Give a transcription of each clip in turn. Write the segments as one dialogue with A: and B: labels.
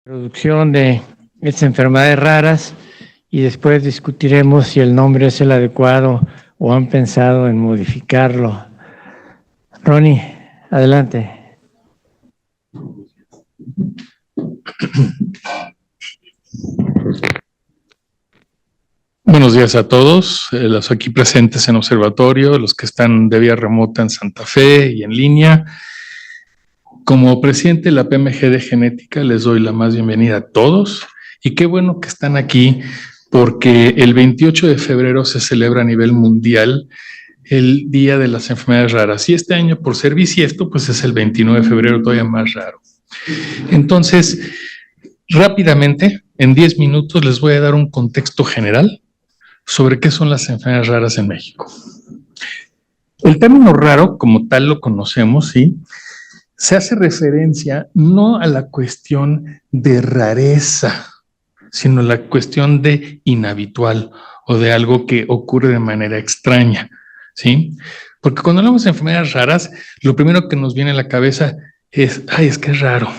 A: Introducción de estas enfermedades raras y después discutiremos si el nombre es el adecuado o han pensado en modificarlo. Ronnie, adelante.
B: Buenos días a todos, los aquí presentes en observatorio, los que están de vía remota en Santa Fe y en línea. Como presidente de la PMG de Genética, les doy la más bienvenida a todos y qué bueno que están aquí porque el 28 de febrero se celebra a nivel mundial el Día de las Enfermedades Raras y este año, por ser bisiesto, pues es el 29 de febrero, todavía más raro. Entonces, rápidamente, en 10 minutos les voy a dar un contexto general sobre qué son las enfermedades raras en México. El término raro, como tal lo conocemos, ¿sí?, se hace referencia no a la cuestión de rareza, sino a la cuestión de inhabitual o de algo que ocurre de manera extraña, ¿sí? Porque cuando hablamos de enfermedades raras, lo primero que nos viene a la cabeza es, ay, es que es raro.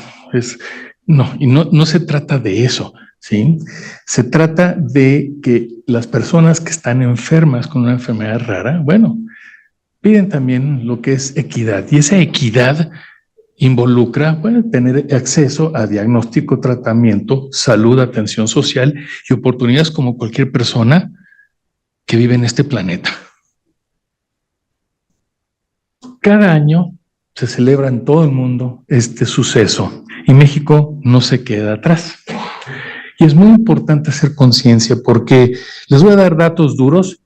B: No se trata de eso, ¿sí? Se trata de que las personas que están enfermas con una enfermedad rara, bueno, piden también lo que es equidad. Y esa equidad involucra, bueno, tener acceso a diagnóstico, tratamiento, salud, atención social y oportunidades como cualquier persona que vive en este planeta. Cada año se celebra en todo el mundo este suceso y México no se queda atrás. Y es muy importante hacer conciencia porque les voy a dar datos duros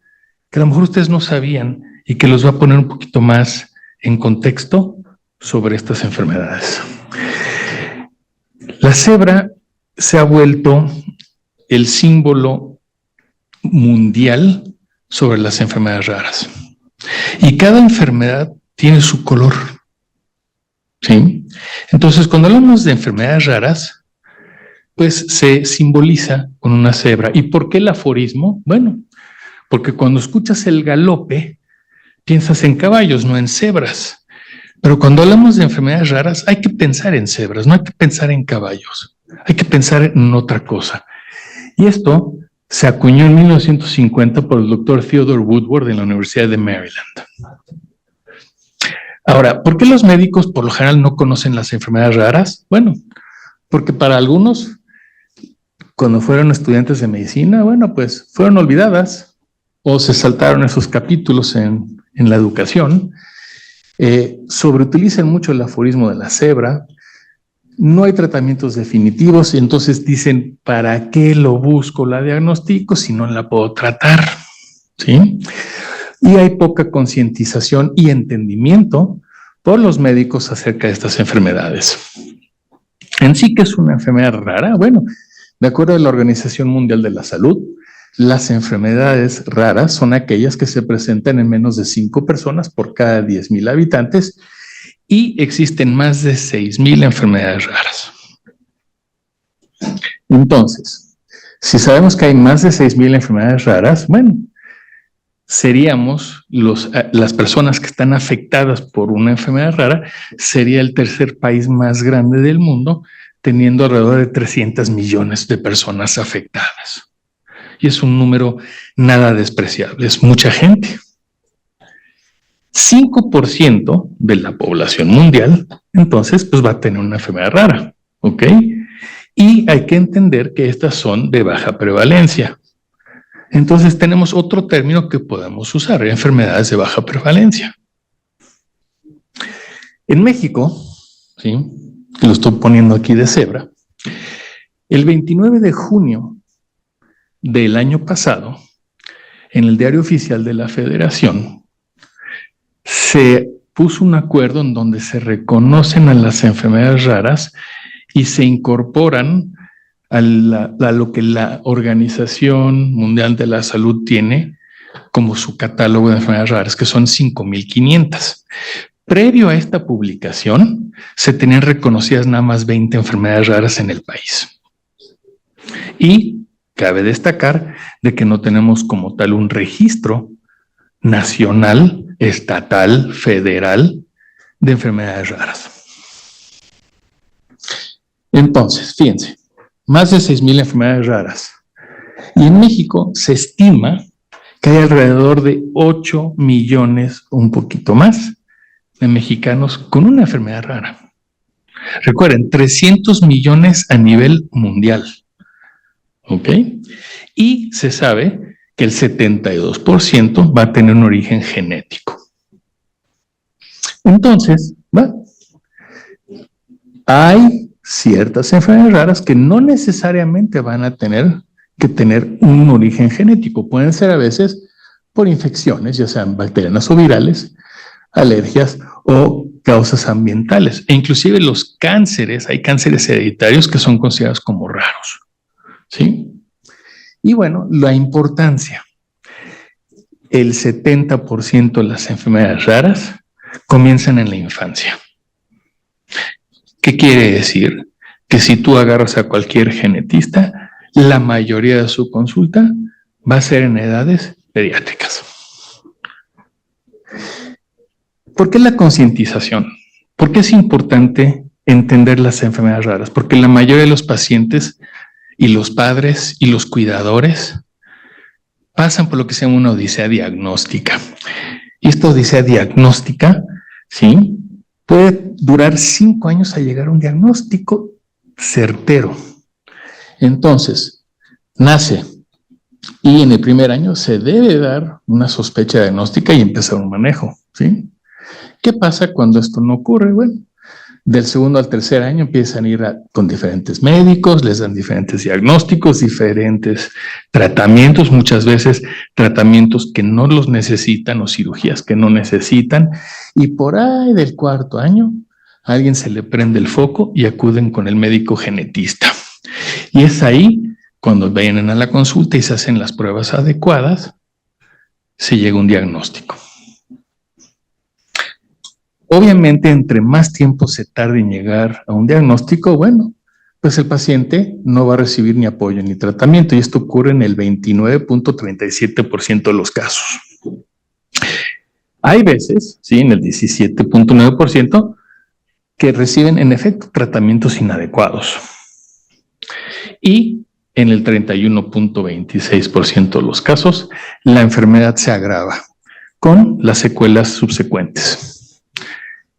B: que a lo mejor ustedes no sabían y que los voy a poner un poquito más en contexto sobre estas enfermedades. La cebra se ha vuelto el símbolo mundial sobre las enfermedades raras. Y cada enfermedad tiene su color, ¿sí? Entonces, cuando hablamos de enfermedades raras, pues se simboliza con una cebra. ¿Y por qué el aforismo? Bueno, porque cuando escuchas el galope, piensas en caballos, no en cebras. Pero cuando hablamos de enfermedades raras, hay que pensar en cebras, no hay que pensar en caballos, hay que pensar en otra cosa. Y esto se acuñó en 1950 por el doctor Theodore Woodward en la Universidad de Maryland. Ahora, ¿por qué los médicos por lo general no conocen las enfermedades raras? Bueno, porque para algunos, cuando fueron estudiantes de medicina, bueno, pues fueron olvidadas o se saltaron esos capítulos en la educación. Sobreutilizan mucho el aforismo de la cebra, no hay tratamientos definitivos y entonces dicen, ¿para qué lo busco, la diagnostico si no la puedo tratar? ¿Sí? Y hay poca concientización y entendimiento por los médicos acerca de estas enfermedades. En sí, ¿qué es una enfermedad rara? Bueno, de acuerdo a la Organización Mundial de la Salud, las enfermedades raras son aquellas que se presentan en menos de 5 personas por cada 10,000 habitantes y existen más de 6,000 enfermedades raras. Entonces, si sabemos que hay más de 6,000 enfermedades raras, bueno, seríamos las personas que están afectadas por una enfermedad rara, sería el tercer país más grande del mundo, teniendo alrededor de 300 millones de personas afectadas. Y es un número nada despreciable, es mucha gente. 5% de la población mundial, entonces, pues va a tener una enfermedad rara, ¿ok? Y hay que entender que estas son de baja prevalencia. Entonces tenemos otro término que podemos usar, enfermedades de baja prevalencia. En México, ¿sí?, lo estoy poniendo aquí de cebra, el 29 de junio del año pasado, en el Diario Oficial de la Federación, se puso un acuerdo en donde se reconocen a las enfermedades raras y se incorporan a lo que la Organización Mundial de la Salud tiene como su catálogo de enfermedades raras, que son 5,500. Previo a esta publicación, se tenían reconocidas nada más 20 enfermedades raras en el país. Y cabe destacar de que no tenemos como tal un registro nacional, estatal, federal de enfermedades raras. Entonces, fíjense, más de 6,000 enfermedades raras. Y en México se estima que hay alrededor de 8 millones, un poquito más, de mexicanos con una enfermedad rara. Recuerden, 300 millones a nivel mundial. ¿Ok? Y se sabe que el 72% va a tener un origen genético. Entonces, hay ciertas enfermedades raras que no necesariamente van a tener que tener un origen genético. Pueden ser a veces por infecciones, ya sean bacterianas o virales, alergias o causas ambientales. E inclusive los cánceres, hay cánceres hereditarios que son considerados como raros. ¿Sí? Y bueno, la importancia. El 70% de las enfermedades raras comienzan en la infancia. ¿Qué quiere decir? Que si tú agarras a cualquier genetista, la mayoría de su consulta va a ser en edades pediátricas. ¿Por qué la concientización? ¿Por qué es importante entender las enfermedades raras? Porque la mayoría de los pacientes y los padres y los cuidadores pasan por lo que se llama una odisea diagnóstica. Y esta odisea diagnóstica, ¿sí?, puede durar 5 años a llegar a un diagnóstico certero. Entonces, nace y en el primer año se debe dar una sospecha diagnóstica y empezar un manejo, ¿sí? ¿Qué pasa cuando esto no ocurre? Bueno, del segundo al tercer año empiezan a ir con diferentes médicos, les dan diferentes diagnósticos, diferentes tratamientos, muchas veces tratamientos que no los necesitan o cirugías que no necesitan, y por ahí del cuarto año a alguien se le prende el foco y acuden con el médico genetista. Y es ahí cuando vienen a la consulta y se hacen las pruebas adecuadas, se llega a un diagnóstico. Obviamente, entre más tiempo se tarde en llegar a un diagnóstico, bueno, pues el paciente no va a recibir ni apoyo ni tratamiento, y esto ocurre en el 29.37% de los casos. Hay veces, sí, en el 17.9%, que reciben en efecto tratamientos inadecuados. Y en el 31.26% de los casos, la enfermedad se agrava con las secuelas subsecuentes.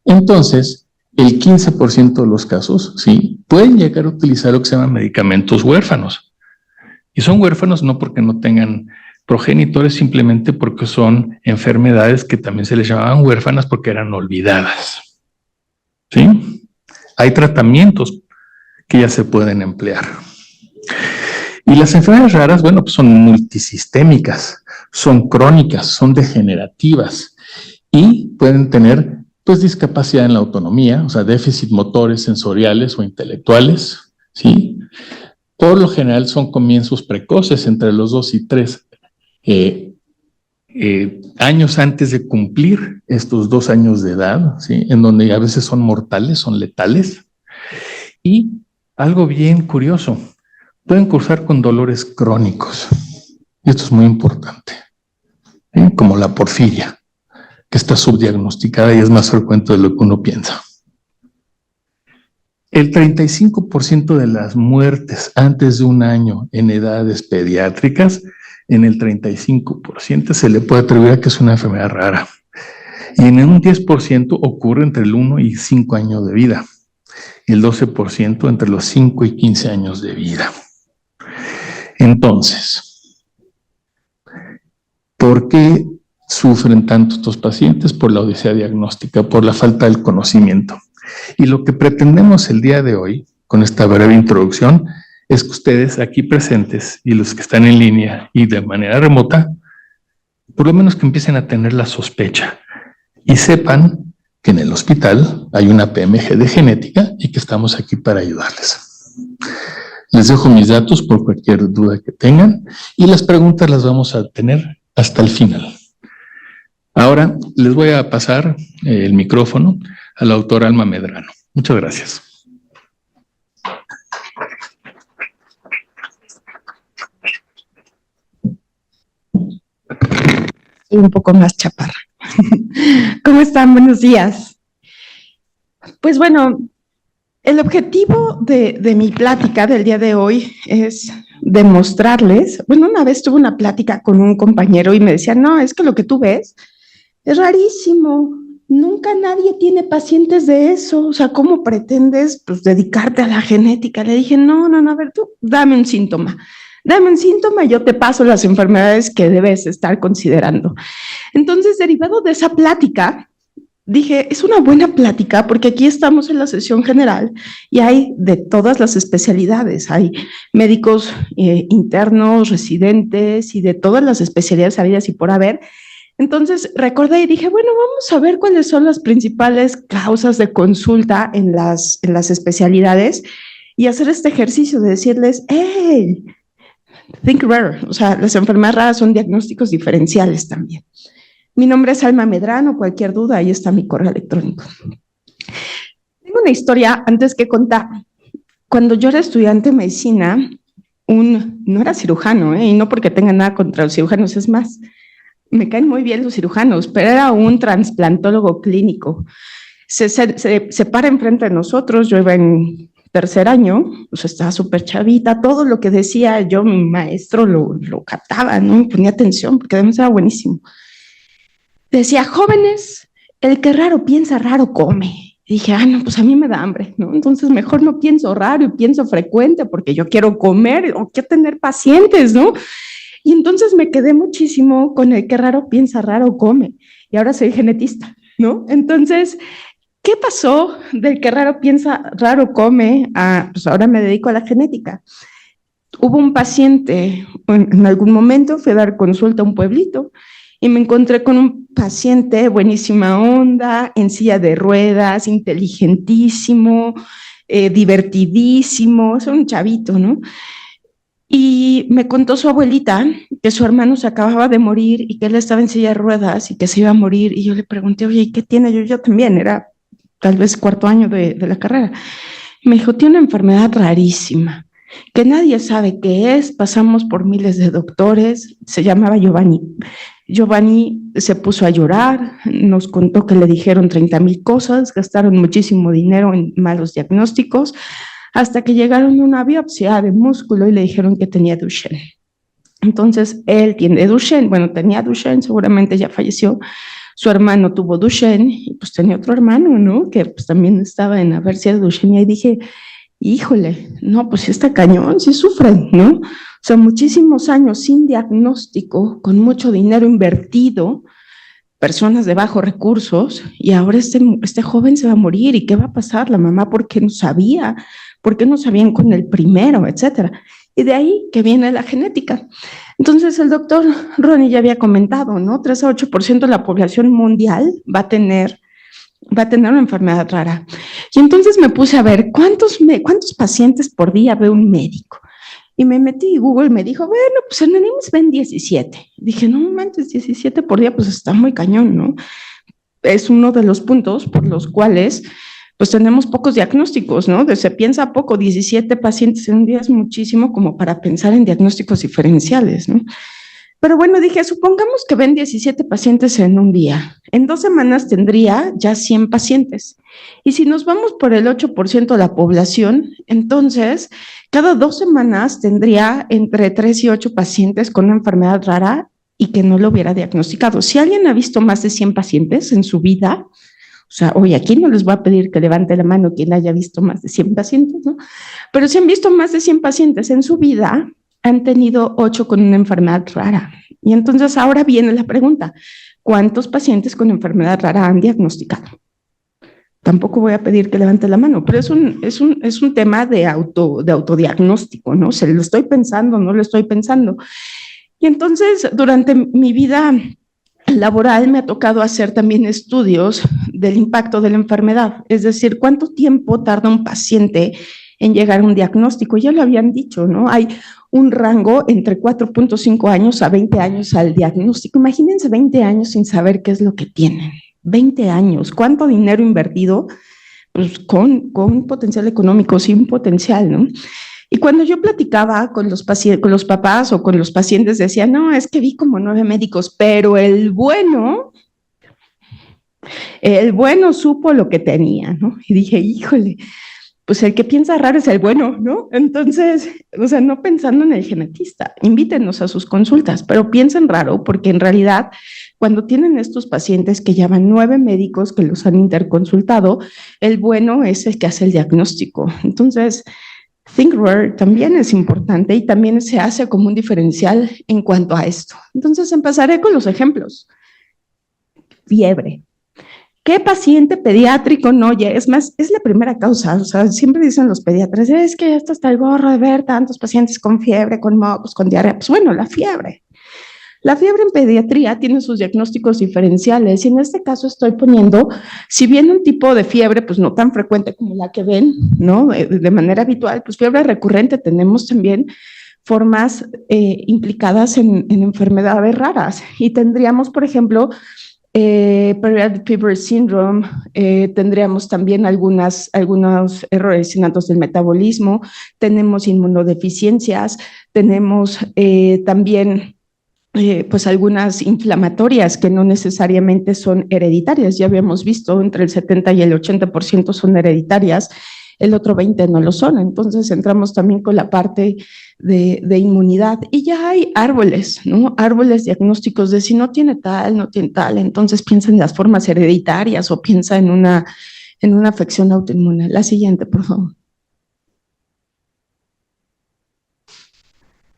B: Entonces, el 15% de los casos, sí, pueden llegar a utilizar lo que se llaman medicamentos huérfanos. Y son huérfanos no porque no tengan progenitores, simplemente porque son enfermedades que también se les llamaban huérfanas porque eran olvidadas. ¿Sí? Hay tratamientos que ya se pueden emplear. Y las enfermedades raras, bueno, pues son multisistémicas, son crónicas, son degenerativas y pueden tener pues discapacidad en la autonomía, o sea, déficit motores, sensoriales o intelectuales, ¿sí? Por lo general son comienzos precoces entre los 2 y 3 años antes de cumplir estos 2 años de edad, ¿sí?, en donde a veces son mortales, son letales. Y algo bien curioso, pueden cursar con dolores crónicos. Y esto es muy importante, ¿sí?, como la porfiria, que está subdiagnosticada y es más frecuente de lo que uno piensa. El 35% de las muertes antes de 1 año en edades pediátricas, en el 35% se le puede atribuir a que es una enfermedad rara. Y en un 10% ocurre entre el 1 y 5 años de vida. Y el 12% entre los 5 y 15 años de vida. Entonces, ¿por qué sufren tanto estos pacientes? Por la odisea diagnóstica, por la falta del conocimiento. Y lo que pretendemos el día de hoy, con esta breve introducción, es que ustedes aquí presentes y los que están en línea y de manera remota, por lo menos que empiecen a tener la sospecha y sepan que en el hospital hay una PMG de genética y que estamos aquí para ayudarles. Les dejo mis datos por cualquier duda que tengan y las preguntas las vamos a tener hasta el final. Ahora les voy a pasar el micrófono a la doctora Alma Medrano. Muchas gracias.
C: Y un poco más chaparra. ¿Cómo están? Buenos días. Pues bueno, El objetivo de mi plática del día de hoy es demostrarles, bueno, una vez tuve una plática con un compañero y me decía, no, es que lo que tú ves es rarísimo, nunca nadie tiene pacientes de eso, o sea, ¿cómo pretendes pues, dedicarte a la genética? Le dije, no, a ver, tú dame un síntoma, yo te paso las enfermedades que debes estar considerando. Entonces, derivado de esa plática, dije, es una buena plática porque aquí estamos en la sesión general y hay de todas las especialidades, hay médicos internos, residentes y de todas las especialidades habidas y por haber. Entonces recordé y dije, bueno, vamos a ver cuáles son las principales causas de consulta en las especialidades y hacer este ejercicio de decirles, hey, think rare, o sea, las enfermedades raras son diagnósticos diferenciales también. Mi nombre es Alma Medrano, cualquier duda, ahí está mi correo electrónico. Tengo una historia antes que contar. Cuando yo era estudiante de medicina, no era cirujano, y no porque tenga nada contra los cirujanos, es más, me caen muy bien los cirujanos, pero era un transplantólogo clínico. Se para enfrente de nosotros, yo iba en tercer año, pues estaba súper chavita, todo lo que decía yo, mi maestro lo captaba, ¿no? Me ponía atención porque además era buenísimo. Decía, jóvenes, el que raro piensa, raro come. Y dije, no, pues a mí me da hambre, ¿no? Entonces mejor no pienso raro y pienso frecuente porque yo quiero comer o quiero tener pacientes, ¿no? Y entonces me quedé muchísimo con el que raro piensa, raro come. Y ahora soy genetista, ¿no? Entonces, ¿qué pasó del que raro piensa, raro come a, pues ahora me dedico a la genética? Hubo un paciente, en algún momento fui a dar consulta a un pueblito y me encontré con un paciente buenísima onda, en silla de ruedas, inteligentísimo, divertidísimo, es un chavito, ¿no? Y me contó su abuelita que su hermano se acababa de morir y que él estaba en silla de ruedas y que se iba a morir. Y yo le pregunté, oye, ¿y qué tiene? Yo también, era tal vez cuarto año de la carrera. Me dijo, tiene una enfermedad rarísima, que nadie sabe qué es, pasamos por miles de doctores, se llamaba Giovanni. Giovanni se puso a llorar, nos contó que le dijeron 30,000 cosas, gastaron muchísimo dinero en malos diagnósticos, hasta que llegaron a una biopsia de músculo y le dijeron que tenía Duchenne. Entonces, él tiene Duchenne, bueno, tenía Duchenne, seguramente ya falleció, su hermano tuvo Duchenne, y pues tenía otro hermano, ¿no? Que pues también estaba en la versión de Duchenne, y dije, híjole, no, pues sí está cañón, sí sufren, ¿no? O sea, muchísimos años sin diagnóstico, con mucho dinero invertido, personas de bajos recursos, y ahora este joven se va a morir, ¿y qué va a pasar? La mamá, ¿por qué no sabía? ¿Por qué no sabían con el primero? Etcétera. Y de ahí que viene la genética. Entonces, el doctor Ronnie ya había comentado, ¿no? 3 a 8% de la población mundial va a tener una enfermedad rara. Y entonces me puse a ver cuántos pacientes por día ve un médico. Y me metí y Google me dijo, bueno, pues en el IMSS ven 17. Dije, no manches, 17 por día, pues está muy cañón, ¿no? Es uno de los puntos por los cuales pues tenemos pocos diagnósticos, ¿no? Se piensa poco, 17 pacientes en un día es muchísimo como para pensar en diagnósticos diferenciales, ¿no? Pero bueno, dije, supongamos que ven 17 pacientes en un día. En 2 semanas tendría ya 100 pacientes. Y si nos vamos por el 8% de la población, entonces cada 2 semanas tendría entre 3 y 8 pacientes con una enfermedad rara y que no lo hubiera diagnosticado. Si alguien ha visto más de 100 pacientes en su vida, o sea, hoy aquí no les voy a pedir que levante la mano quien haya visto más de 100 pacientes, ¿no? Pero si han visto más de 100 pacientes en su vida, han tenido 8 con una enfermedad rara. Y entonces ahora viene la pregunta, ¿cuántos pacientes con enfermedad rara han diagnosticado? Tampoco voy a pedir que levante la mano, pero es un tema de autodiagnóstico, ¿no? Se lo estoy pensando, no lo estoy pensando. Y entonces, durante mi vida laboral me ha tocado hacer también estudios del impacto de la enfermedad, es decir, cuánto tiempo tarda un paciente en llegar a un diagnóstico. Ya lo habían dicho, ¿no? Hay un rango entre 4.5 años a 20 años al diagnóstico. Imagínense 20 años sin saber qué es lo que tienen. 20 años, ¿cuánto dinero invertido? Pues con potencial económico, sin potencial, ¿no? Y cuando yo platicaba con los papás o con los pacientes, decía, no, es que vi como 9 médicos, pero el bueno supo lo que tenía, ¿no? Y dije, híjole, pues el que piensa raro es el bueno, ¿no? Entonces, o sea, no pensando en el genetista, invítenos a sus consultas, pero piensen raro porque en realidad cuando tienen estos pacientes que llaman 9 médicos que los han interconsultado, el bueno es el que hace el diagnóstico. Entonces, Think Rare también es importante y también se hace como un diferencial en cuanto a esto. Entonces, empezaré con los ejemplos. Fiebre. ¿Qué paciente pediátrico no oye? Es más, es la primera causa, o sea, siempre dicen los pediatras, es que esto está el gorro de ver tantos pacientes con fiebre, con mocos, con diarrea. Pues bueno, la fiebre. La fiebre en pediatría tiene sus diagnósticos diferenciales y en este caso estoy poniendo, si bien un tipo de fiebre, pues no tan frecuente como la que ven, ¿no? De manera habitual, pues fiebre recurrente tenemos también formas implicadas en enfermedades raras y tendríamos, por ejemplo, Periodic Fever Syndrome, tendríamos también algunos errores innatos del metabolismo, tenemos inmunodeficiencias, tenemos también pues algunas inflamatorias que no necesariamente son hereditarias, ya habíamos visto entre el 70 y el 80% son hereditarias, el otro 20% no lo son, entonces entramos también con la parte de inmunidad y ya hay árboles, ¿no? Árboles diagnósticos de si no tiene tal, no tiene tal, entonces piensa en las formas hereditarias o piensa en una afección autoinmune. La siguiente, por favor.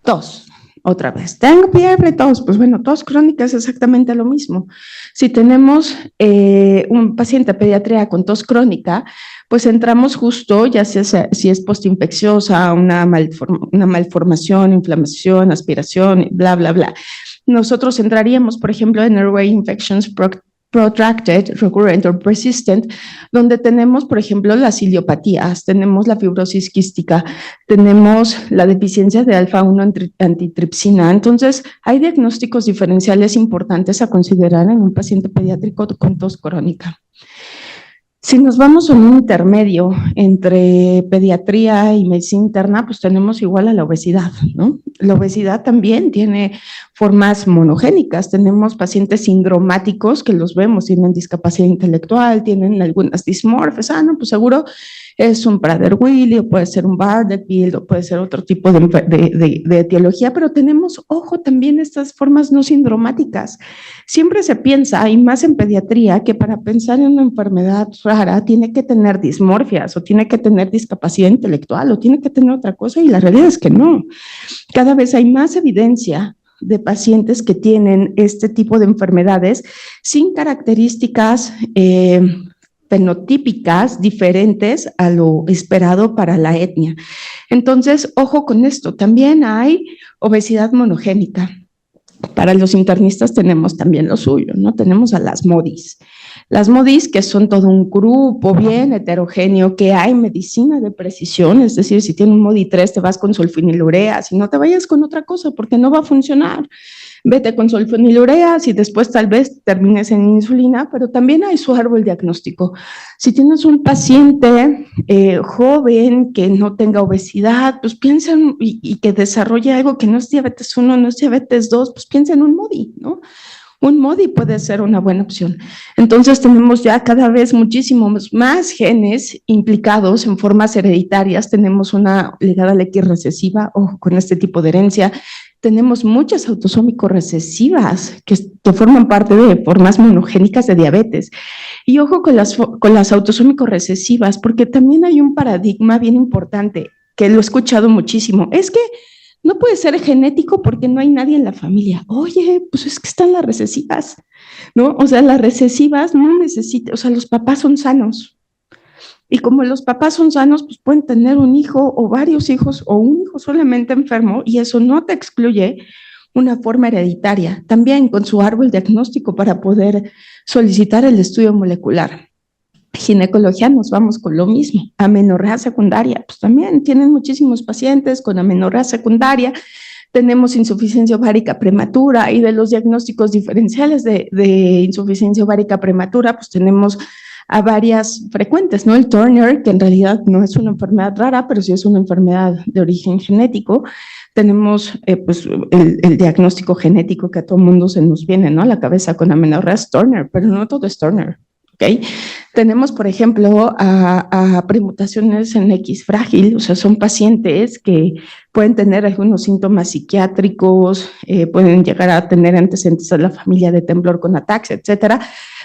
C: Tos. Otra vez, tengo fiebre, tos, pues bueno, tos crónica es exactamente lo mismo. Si tenemos un paciente pediatría con tos crónica, pues entramos justo, ya sea si es postinfecciosa, una malformación, inflamación, aspiración, bla, bla, bla. Nosotros entraríamos, por ejemplo, en airway infections protracted, recurrent or persistent, donde tenemos, por ejemplo, las iliopatías, tenemos la fibrosis quística, tenemos la deficiencia de alfa-1 antitripsina. Entonces, hay diagnósticos diferenciales importantes a considerar en un paciente pediátrico con tos crónica. Si nos vamos a un intermedio entre pediatría y medicina interna, pues tenemos igual a la obesidad, ¿no? La obesidad también tiene formas monogénicas, tenemos pacientes sindromáticos que los vemos, tienen discapacidad intelectual, tienen algunas dismorfias, no, pues seguro es un Prader-Willi, o puede ser un Bardet-Biedl, o puede ser otro tipo de etiología, pero tenemos, ojo, también estas formas no sindromáticas. Siempre se piensa, y más en pediatría, que para pensar en una enfermedad rara tiene que tener dismorfias, o tiene que tener discapacidad intelectual, o tiene que tener otra cosa, y la realidad es que no. Cada vez hay más evidencia de pacientes que tienen este tipo de enfermedades sin características fenotípicas diferentes a lo esperado para la etnia. Entonces, ojo con esto, también hay obesidad monogénica. Para los internistas tenemos también lo suyo, ¿no? Tenemos a las MODIs. Las MODIs, que son todo un grupo bien heterogéneo, que hay medicina de precisión, es decir, si tiene un MODI 3 te vas con sulfonilurea, si no te vayas con otra cosa porque no va a funcionar. Vete con sulfonilureas y después tal vez termines en insulina, pero también hay su árbol diagnóstico. Si tienes un paciente joven que no tenga obesidad, pues piensa y que desarrolle algo que no es diabetes 1, no es diabetes 2, pues piensa en un MODI, ¿no? Un MODI puede ser una buena opción. Entonces tenemos ya cada vez muchísimos más genes implicados en formas hereditarias, tenemos una ligada a la X recesiva, ojo con este tipo de herencia, tenemos muchas autosómicos recesivas que forman parte de formas monogénicas de diabetes. Y ojo con las autosómicos recesivas, porque también hay un paradigma bien importante, que lo he escuchado muchísimo, es que no puede ser genético porque no hay nadie en la familia. Oye, pues es que están las recesivas, ¿no? O sea, las recesivas no necesitan, o sea, los papás son sanos. Y como los papás son sanos, pues pueden tener un hijo o varios hijos o un hijo solamente enfermo y eso no te excluye una forma hereditaria. También con su árbol diagnóstico para poder solicitar el estudio molecular. Ginecología nos vamos con lo mismo, amenorrea secundaria, pues también tienen muchísimos pacientes con amenorrea secundaria, tenemos insuficiencia ovárica prematura y de los diagnósticos diferenciales de insuficiencia ovárica prematura, pues tenemos a varias frecuentes, ¿no? El Turner, que en realidad no es una enfermedad rara, pero sí es una enfermedad de origen genético. Tenemos pues el diagnóstico genético que a todo mundo se nos viene, ¿no? A la cabeza con amenorrea es Turner, pero no todo es Turner, ¿ok? Tenemos, por ejemplo, a premutaciones en X frágil, o sea, son pacientes que pueden tener algunos síntomas psiquiátricos, pueden llegar a tener antecedentes de la familia de temblor con ataques, etcétera,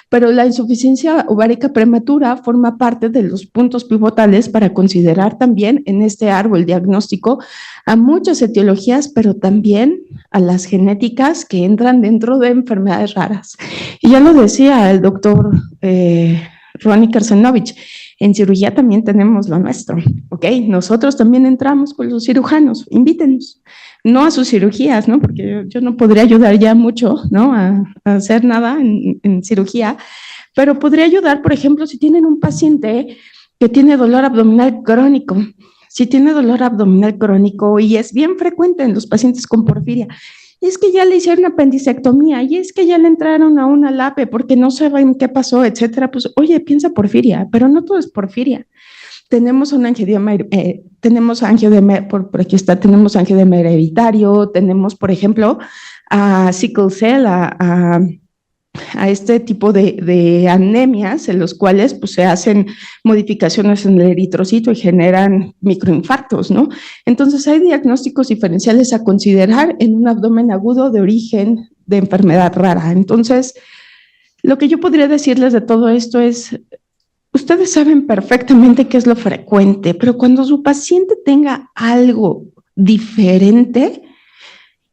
C: pero la insuficiencia ovárica prematura forma parte de los puntos pivotales para considerar también en este árbol diagnóstico a muchas etiologías, pero también a las genéticas que entran dentro de enfermedades raras. Y ya lo decía el doctor Ronnie Kersenovich, en cirugía también tenemos lo nuestro, ¿ok? Nosotros también entramos con los cirujanos, invítenos, no a sus cirugías, ¿no? Porque yo no podría ayudar ya mucho, ¿no? A hacer nada en cirugía, pero podría ayudar, por ejemplo, si tienen un paciente que tiene dolor abdominal crónico, si tiene dolor abdominal crónico y es bien frecuente en los pacientes con porfiria, es que ya le hicieron apendicectomía, y es que ya le entraron a una LAPE porque no saben qué pasó, etcétera, pues oye, piensa porfiria, pero no todo es porfiria. Tenemos un angiodema, por aquí está, tenemos angiodema hereditario, tenemos, por ejemplo, a sickle cell, a este tipo de anemias en los cuales pues, se hacen modificaciones en el eritrocito y generan microinfartos, ¿no? Entonces hay diagnósticos diferenciales a considerar en un abdomen agudo de origen de enfermedad rara. Entonces, lo que yo podría decirles de todo esto es, ustedes saben perfectamente qué es lo frecuente, pero cuando su paciente tenga algo diferente,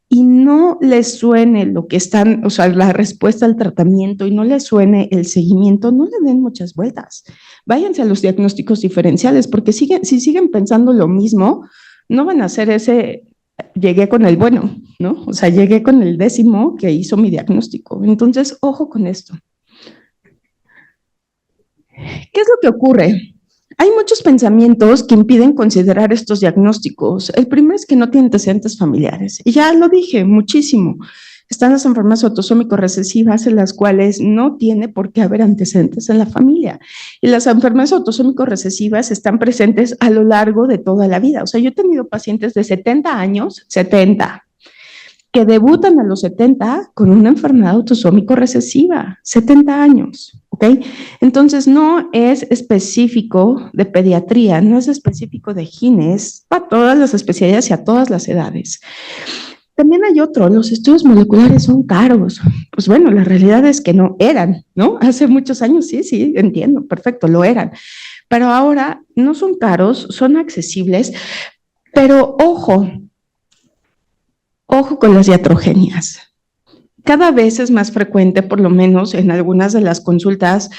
C: y no les suene lo que están, o sea, la respuesta al tratamiento y no les suene el seguimiento, no le den muchas vueltas. Váyanse a los diagnósticos diferenciales, porque si siguen pensando lo mismo, no van a hacer ese, llegué con el bueno, ¿no? O sea, llegué con el 10º que hizo mi diagnóstico. Entonces, ojo con esto. ¿Qué es lo que ocurre? Hay muchos pensamientos que impiden considerar estos diagnósticos. El primero es que no tiene antecedentes familiares. Y ya lo dije muchísimo. Están las enfermedades autosómico-recesivas en las cuales no tiene por qué haber antecedentes en la familia. Y las enfermedades autosómico-recesivas están presentes a lo largo de toda la vida. O sea, yo he tenido pacientes de 70 años, que debutan a los 70 con una enfermedad autosómico-recesiva, 70 años. ¿Ok? Entonces, no es específico de pediatría, no es específico de gine, es para todas las especialidades y a todas las edades. También hay otro, los estudios moleculares son caros. Pues bueno, la realidad es que no eran, ¿no? Hace muchos años sí, entiendo, perfecto, lo eran. Pero ahora no son caros, son accesibles, pero ojo con las iatrogenias. Cada vez es más frecuente, por lo menos en algunas de las consultas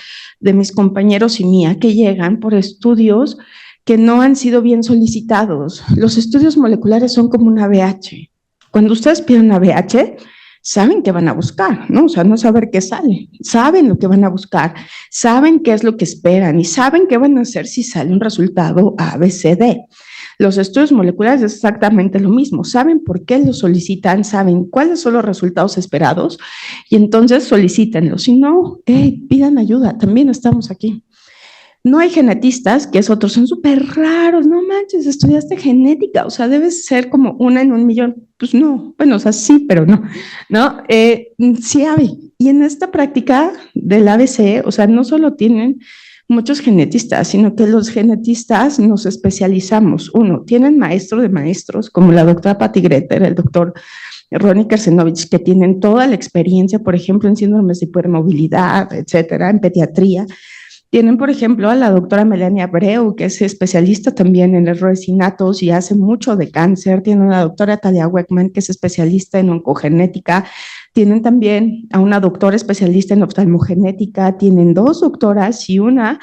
C: de mis compañeros y mía, que llegan por estudios que no han sido bien solicitados. Los estudios moleculares son como una ABH. Cuando ustedes piden una ABH, saben qué van a buscar, ¿no? O sea, no saber qué sale, saben lo que van a buscar, saben qué es lo que esperan y saben qué van a hacer si sale un resultado ABCD. Los estudios moleculares es exactamente lo mismo, saben por qué lo solicitan, saben cuáles son los resultados esperados y entonces solicítenlos. Si no, pidan ayuda, también estamos aquí. No hay genetistas, que es otro, son súper raros, no manches, estudiaste genética, o sea, debes ser como una en 1,000,000. Pues no, bueno, o sea, sí, pero no, sí hay. Y en esta práctica del ABC, o sea, no solo tienen muchos genetistas, sino que los genetistas nos especializamos. Uno, tienen maestro de maestros, como la doctora Patti Greter, el doctor Ronnie Kersenovich, que tienen toda la experiencia, por ejemplo, en síndromes de hipermovilidad, etcétera, en pediatría. Tienen, por ejemplo, a la doctora Melania Abreu, que es especialista también en errores innatos y hace mucho de cáncer. Tienen a la doctora Talia Weckman, que es especialista en oncogenética. Tienen también a una doctora especialista en oftalmogenética. Tienen 2 doctoras y una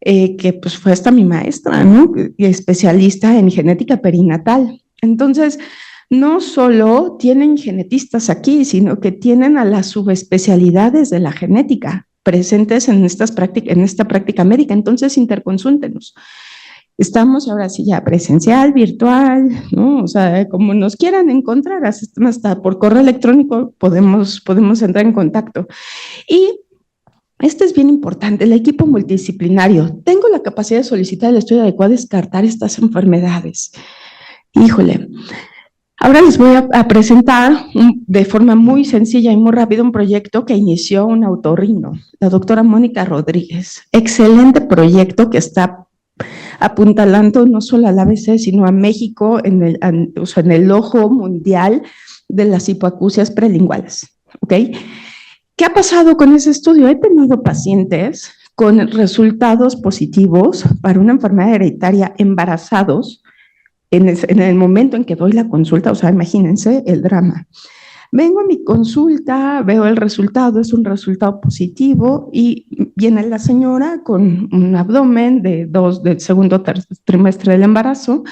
C: que pues fue hasta mi maestra, ¿no? Especialista en genética perinatal. Entonces, no solo tienen genetistas aquí, sino que tienen a las subespecialidades de la genética presentes en esta práctica médica. Entonces, interconsúltenos. Estamos ahora sí ya presencial, virtual, ¿no? O sea, como nos quieran encontrar, hasta por correo electrónico podemos entrar en contacto. Y este es bien importante, el equipo multidisciplinario. Tengo la capacidad de solicitar el estudio adecuado y descartar estas enfermedades. Híjole, Ahora les voy a presentar de forma muy sencilla y muy rápida un proyecto que inició un otorrino, la doctora Mónica Rodríguez. Excelente proyecto que está apuntalando no solo al ABC, sino a México en el ojo mundial de las hipoacusias prelinguales. ¿Ok? ¿Qué ha pasado con ese estudio? He tenido pacientes con resultados positivos para una enfermedad hereditaria embarazados en el momento en que doy la consulta, o sea, imagínense el drama. Vengo a mi consulta, veo el resultado, es un resultado positivo y viene la señora con un abdomen del segundo trimestre del embarazo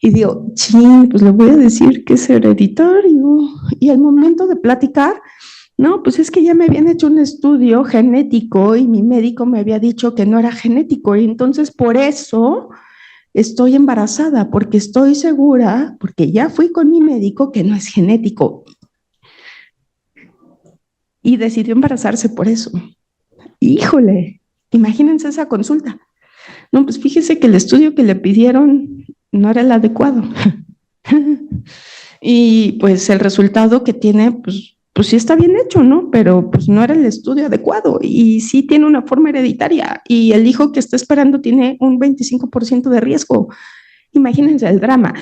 C: y digo, chin, pues le voy a decir que es hereditario. Y al momento de platicar, no, pues es que ya me habían hecho un estudio genético y mi médico me había dicho que no era genético y entonces por eso estoy embarazada, porque estoy segura, porque ya fui con mi médico que no es genético. Y decidió embarazarse por eso. Híjole, imagínense esa consulta. No, pues fíjese que el estudio que le pidieron no era el adecuado. Y pues el resultado que tiene, pues sí está bien hecho, ¿no? Pero pues no era el estudio adecuado y sí tiene una forma hereditaria y el hijo que está esperando tiene un 25% de riesgo. Imagínense el drama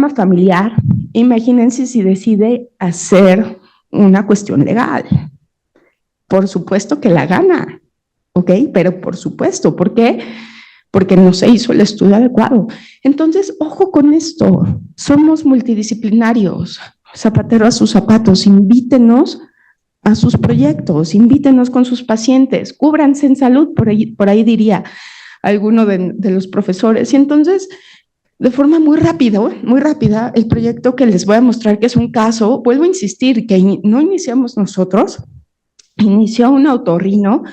C: familiar, imagínense si decide hacer una cuestión legal. Por supuesto que la gana, ¿ok? Pero por supuesto, ¿por qué? Porque no se hizo el estudio adecuado. Entonces, ojo con esto, somos multidisciplinarios, zapatero a sus zapatos, invítenos a sus proyectos, invítenos con sus pacientes, cúbranse en salud, por ahí diría alguno de los profesores. Y entonces, de forma muy rápida, el proyecto que les voy a mostrar, que es un caso, vuelvo a insistir, que no iniciamos nosotros, inició un otorrino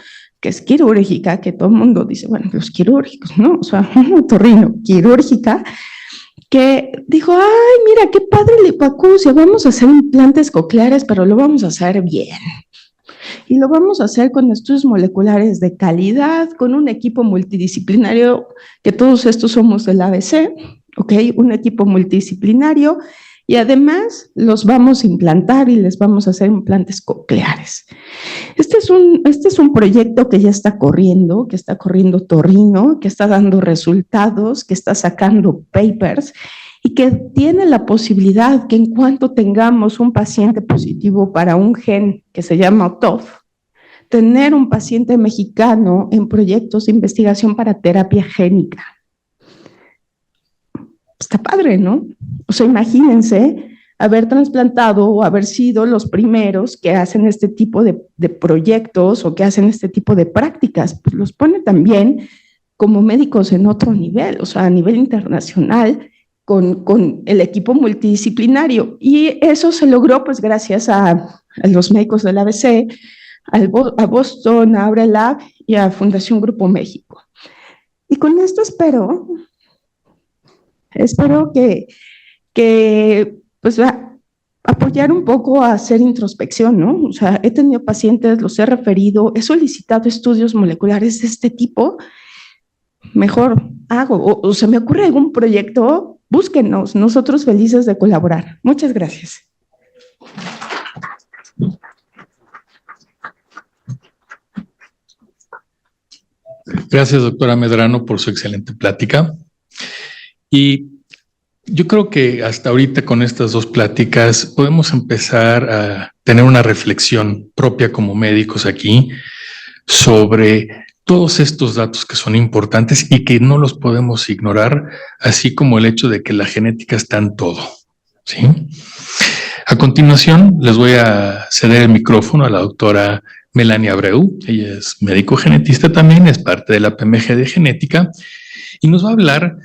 C: que es quirúrgica, que todo el mundo dice, bueno, los quirúrgicos, ¿no? O sea, un otorrino quirúrgica, que dijo, ay, mira, qué padre la hipoacusia, vamos a hacer implantes cocleares, pero lo vamos a hacer bien. Y lo vamos a hacer con estudios moleculares de calidad, con un equipo multidisciplinario, que todos estos somos del ABC, ¿ok? Un equipo multidisciplinario, y además los vamos a implantar y les vamos a hacer implantes cocleares. Este es un proyecto que ya está corriendo Torrino, que está dando resultados, que está sacando papers y que tiene la posibilidad que en cuanto tengamos un paciente positivo para un gen que se llama OTOF, tener un paciente mexicano en proyectos de investigación para terapia génica. Está padre, ¿no? O sea, imagínense haber trasplantado o haber sido los primeros que hacen este tipo de proyectos o que hacen este tipo de prácticas, pues los pone también como médicos en otro nivel, o sea, a nivel internacional, con el equipo multidisciplinario. Y eso se logró pues gracias a los médicos del ABC, a Boston, a Abrelab y a Fundación Grupo México. Y con esto espero que pues apoyar un poco a hacer introspección, ¿no? O sea, he tenido pacientes, los he referido, he solicitado estudios moleculares de este tipo, mejor hago, o se me ocurre algún proyecto, búsquenos, nosotros felices de colaborar. Muchas gracias.
B: Gracias, doctora Medrano, por su excelente plática. Y yo creo que hasta ahorita con estas dos pláticas podemos empezar a tener una reflexión propia como médicos aquí sobre todos estos datos que son importantes y que no los podemos ignorar, así como el hecho de que la genética está en todo, ¿sí? A continuación, les voy a ceder el micrófono a la doctora Melanie Abreu. Ella es médico genetista también, es parte de la PMG de genética y nos va a hablar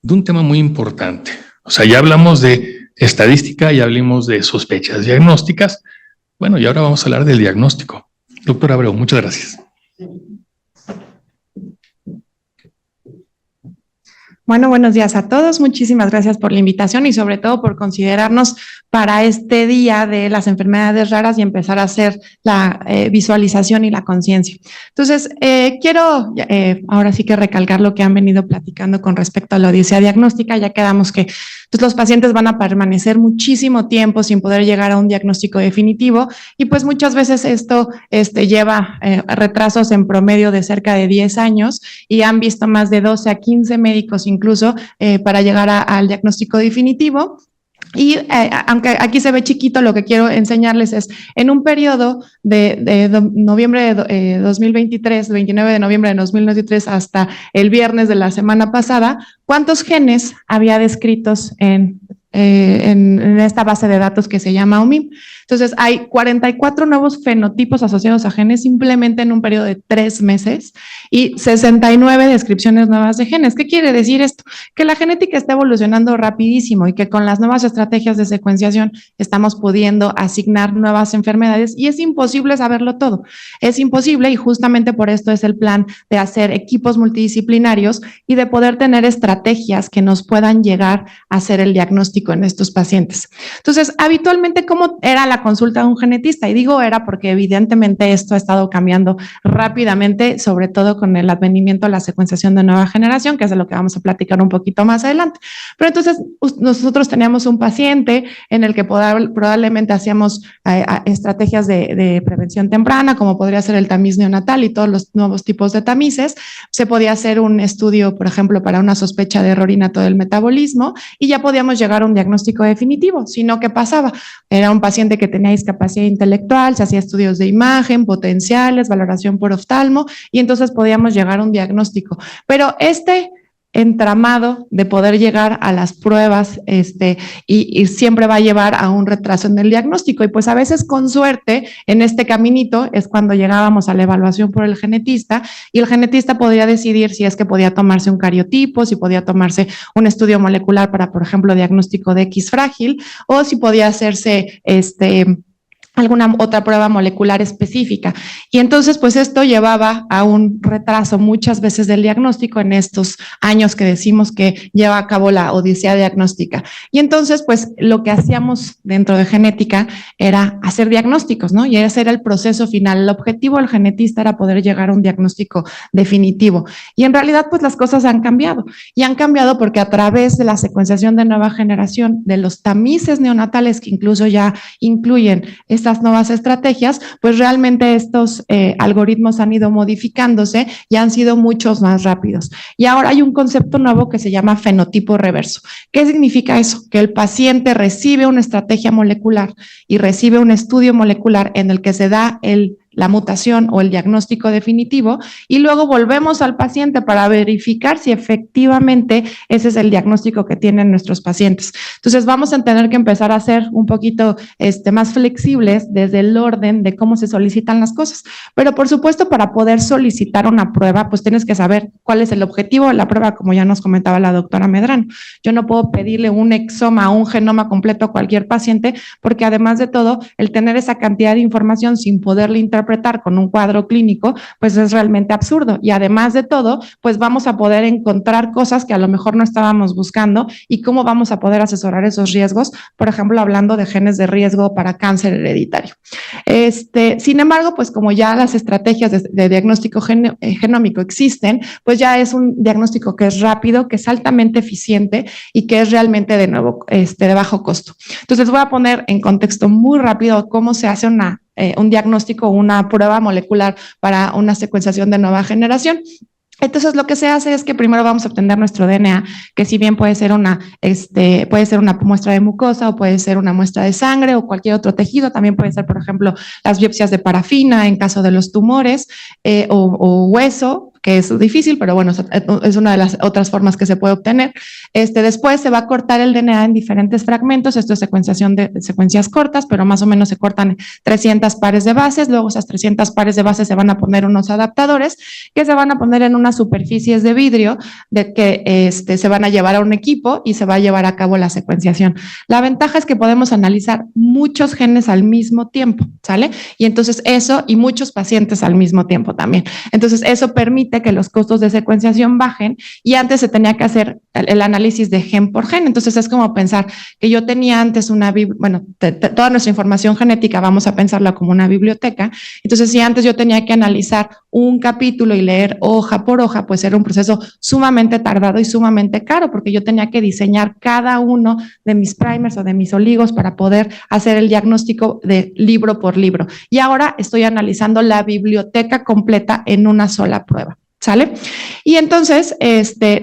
B: de un tema muy importante. O sea, ya hablamos de estadística, ya hablamos de sospechas diagnósticas. Bueno, y ahora vamos a hablar del diagnóstico. Doctora Abreu, muchas gracias.
C: Bueno, buenos días a todos. Muchísimas gracias por la invitación y sobre todo por considerarnos para este día de las enfermedades raras y empezar a hacer la visualización y la conciencia. Entonces, quiero ahora sí que recalcar lo que han venido platicando con respecto a la odisea diagnóstica. Ya quedamos que pues, los pacientes van a permanecer muchísimo tiempo sin poder llegar a un diagnóstico definitivo y pues muchas veces esto lleva retrasos en promedio de cerca de 10 años y han visto más de 12 a 15 médicos incluso para llegar al diagnóstico definitivo. Y aunque aquí se ve chiquito, lo que quiero enseñarles es en un periodo de noviembre de 2023, 29 de noviembre de 2023 hasta el viernes de la semana pasada, ¿cuántos genes había descritos en esta base de datos que se llama OMIM? Entonces, hay 44 nuevos fenotipos asociados a genes simplemente en un periodo de 3 meses y 69 descripciones nuevas de genes. ¿Qué quiere decir esto? Que la genética está evolucionando rapidísimo y que con las nuevas estrategias de secuenciación estamos pudiendo asignar nuevas enfermedades y es imposible saberlo todo. Es imposible y justamente por esto es el plan de hacer equipos multidisciplinarios y de poder tener estrategias que nos puedan llegar a hacer el diagnóstico en estos pacientes. Entonces, habitualmente, ¿cómo era la consulta de un genetista? Y digo era porque evidentemente esto ha estado cambiando rápidamente, sobre todo con el advenimiento de la secuenciación de nueva generación, que es de lo que vamos a platicar un poquito más adelante. Pero entonces nosotros teníamos un paciente en el que probablemente hacíamos estrategias de prevención temprana, como podría ser el tamiz neonatal y todos los nuevos tipos de tamices. Se podía hacer un estudio, por ejemplo, para una sospecha de error innato del metabolismo y ya podíamos llegar a un diagnóstico definitivo. Sino, ¿qué pasaba? Era un paciente que tenía discapacidad intelectual, se hacía estudios de imagen, potenciales, valoración por oftalmo y entonces podíamos llegar a un diagnóstico. Pero este entramado de poder llegar a las pruebas y siempre va a llevar a un retraso en el diagnóstico y pues a veces con suerte en este caminito es cuando llegábamos a la evaluación por el genetista y el genetista podría decidir si es que podía tomarse un cariotipo, si podía tomarse un estudio molecular para, por ejemplo, diagnóstico de X frágil o si podía hacerse alguna otra prueba molecular específica. Y entonces, pues esto llevaba a un retraso muchas veces del diagnóstico en estos años que decimos que lleva a cabo la odisea diagnóstica. Y entonces, pues lo que hacíamos dentro de genética era hacer diagnósticos, ¿no? Y ese era el proceso final. El objetivo del genetista era poder llegar a un diagnóstico definitivo. Y en realidad, pues las cosas han cambiado. Y han cambiado porque a través de la secuenciación de nueva generación, de los tamices neonatales que incluso ya incluyen estas nuevas estrategias, pues realmente estos algoritmos han ido modificándose y han sido muchos más rápidos. Y ahora hay un concepto nuevo que se llama fenotipo reverso. ¿Qué significa eso? Que el paciente recibe una estrategia molecular y recibe un estudio molecular en el que se da la mutación o el diagnóstico definitivo y luego volvemos al paciente para verificar si efectivamente ese es el diagnóstico que tienen nuestros pacientes. Entonces vamos a tener que empezar a ser un poquito más flexibles desde el orden de cómo se solicitan las cosas, pero por supuesto para poder solicitar una prueba pues tienes que saber cuál es el objetivo de la prueba, como ya nos comentaba la doctora Medrano. Yo no puedo pedirle un exoma o un genoma completo a cualquier paciente porque además de todo el tener esa cantidad de información sin poderle interpretar con un cuadro clínico, pues es realmente absurdo. Y además de todo, pues vamos a poder encontrar cosas que a lo mejor no estábamos buscando y cómo vamos a poder asesorar esos riesgos, por ejemplo, hablando de genes de riesgo para cáncer hereditario. Sin embargo, pues como ya las estrategias de diagnóstico genómico existen, pues ya es un diagnóstico que es rápido, que es altamente eficiente y que es realmente de nuevo de bajo costo. Entonces voy a poner en contexto muy rápido cómo se hace un diagnóstico o una prueba molecular para una secuenciación de nueva generación. Entonces, lo que se hace es que primero vamos a obtener nuestro DNA, que si bien puede ser una muestra de mucosa o puede ser una muestra de sangre o cualquier otro tejido, también puede ser, por ejemplo, las biopsias de parafina en caso de los tumores o hueso, que es difícil, pero bueno, es una de las otras formas que se puede obtener. Después se va a cortar el DNA en diferentes fragmentos, esto es secuenciación de secuencias cortas, pero más o menos se cortan 300 pares de bases, luego esas 300 pares de bases se van a poner unos adaptadores que se van a poner en unas superficies de vidrio de que se van a llevar a un equipo y se va a llevar a cabo la secuenciación. La ventaja es que podemos analizar muchos genes al mismo tiempo, ¿sale? Y entonces eso, y muchos pacientes al mismo tiempo también. Entonces eso permite permite que los costos de secuenciación bajen, y antes se tenía que hacer el análisis de gen por gen. Entonces es como pensar que yo tenía antes toda nuestra información genética, vamos a pensarla como una biblioteca. Entonces, si antes yo tenía que analizar un capítulo y leer hoja por hoja, pues era un proceso sumamente tardado y sumamente caro, porque yo tenía que diseñar cada uno de mis primers o de mis oligos para poder hacer el diagnóstico de libro por libro. Y ahora estoy analizando la biblioteca completa en una sola prueba. ¿Sale? Y entonces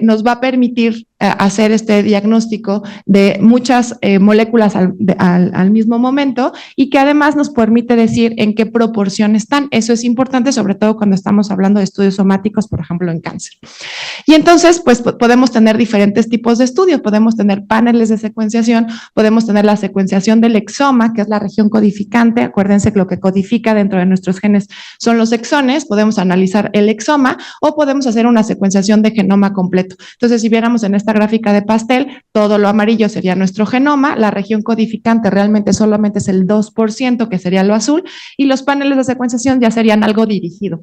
C: nos va a permitir hacer este diagnóstico de muchas moléculas al mismo momento, y que además nos permite decir en qué proporción están. Eso es importante, sobre todo cuando estamos hablando de estudios somáticos, por ejemplo, en cáncer. Y entonces, pues podemos tener diferentes tipos de estudios. Podemos tener paneles de secuenciación, podemos tener la secuenciación del exoma, que es la región codificante. Acuérdense que lo que codifica dentro de nuestros genes son los exones. Podemos analizar el exoma, o podemos hacer una secuenciación de genoma completo. Entonces, si viéramos en esta gráfica de pastel, todo lo amarillo sería nuestro genoma, la región codificante realmente solamente es el 2%, que sería lo azul, y los paneles de secuenciación ya serían algo dirigido.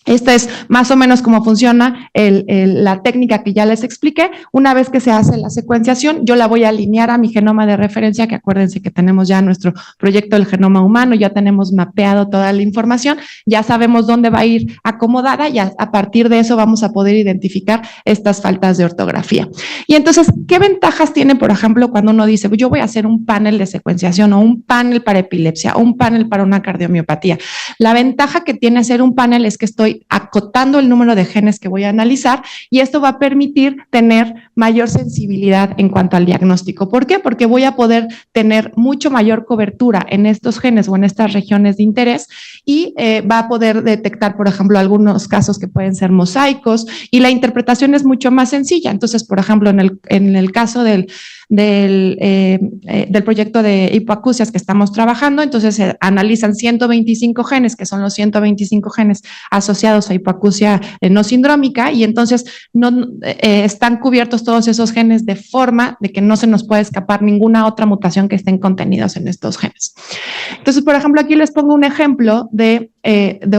C: Esta es más o menos cómo funciona la técnica que ya les expliqué. Una vez que se hace la secuenciación, yo la voy a alinear a mi genoma de referencia, que acuérdense que tenemos ya nuestro proyecto del genoma humano, ya tenemos mapeado toda la información, ya sabemos dónde va a ir acomodada, y a partir de eso vamos a poder identificar estas faltas de ortografía. Y entonces, ¿qué ventajas tiene, por ejemplo, cuando uno dice, yo voy a hacer un panel de secuenciación, o un panel para epilepsia, o un panel para una cardiomiopatía? La ventaja que tiene hacer un panel es que estoy acotando el número de genes que voy a analizar, y esto va a permitir tener mayor sensibilidad en cuanto al diagnóstico. ¿Por qué? Porque voy a poder tener mucho mayor cobertura en estos genes o en estas regiones de interés, y va a poder detectar, por ejemplo, algunos casos que pueden ser mosaicos, y la interpretación es mucho más sencilla. Entonces, por ejemplo, en el caso del proyecto de hipoacusias que estamos trabajando, entonces se analizan 125 genes, que son los 125 genes asociados a hipoacusia no sindrómica, y entonces están cubiertos todos esos genes de forma de que no se nos puede escapar ninguna otra mutación que estén contenidos en estos genes. Entonces, por ejemplo, aquí les pongo un ejemplo de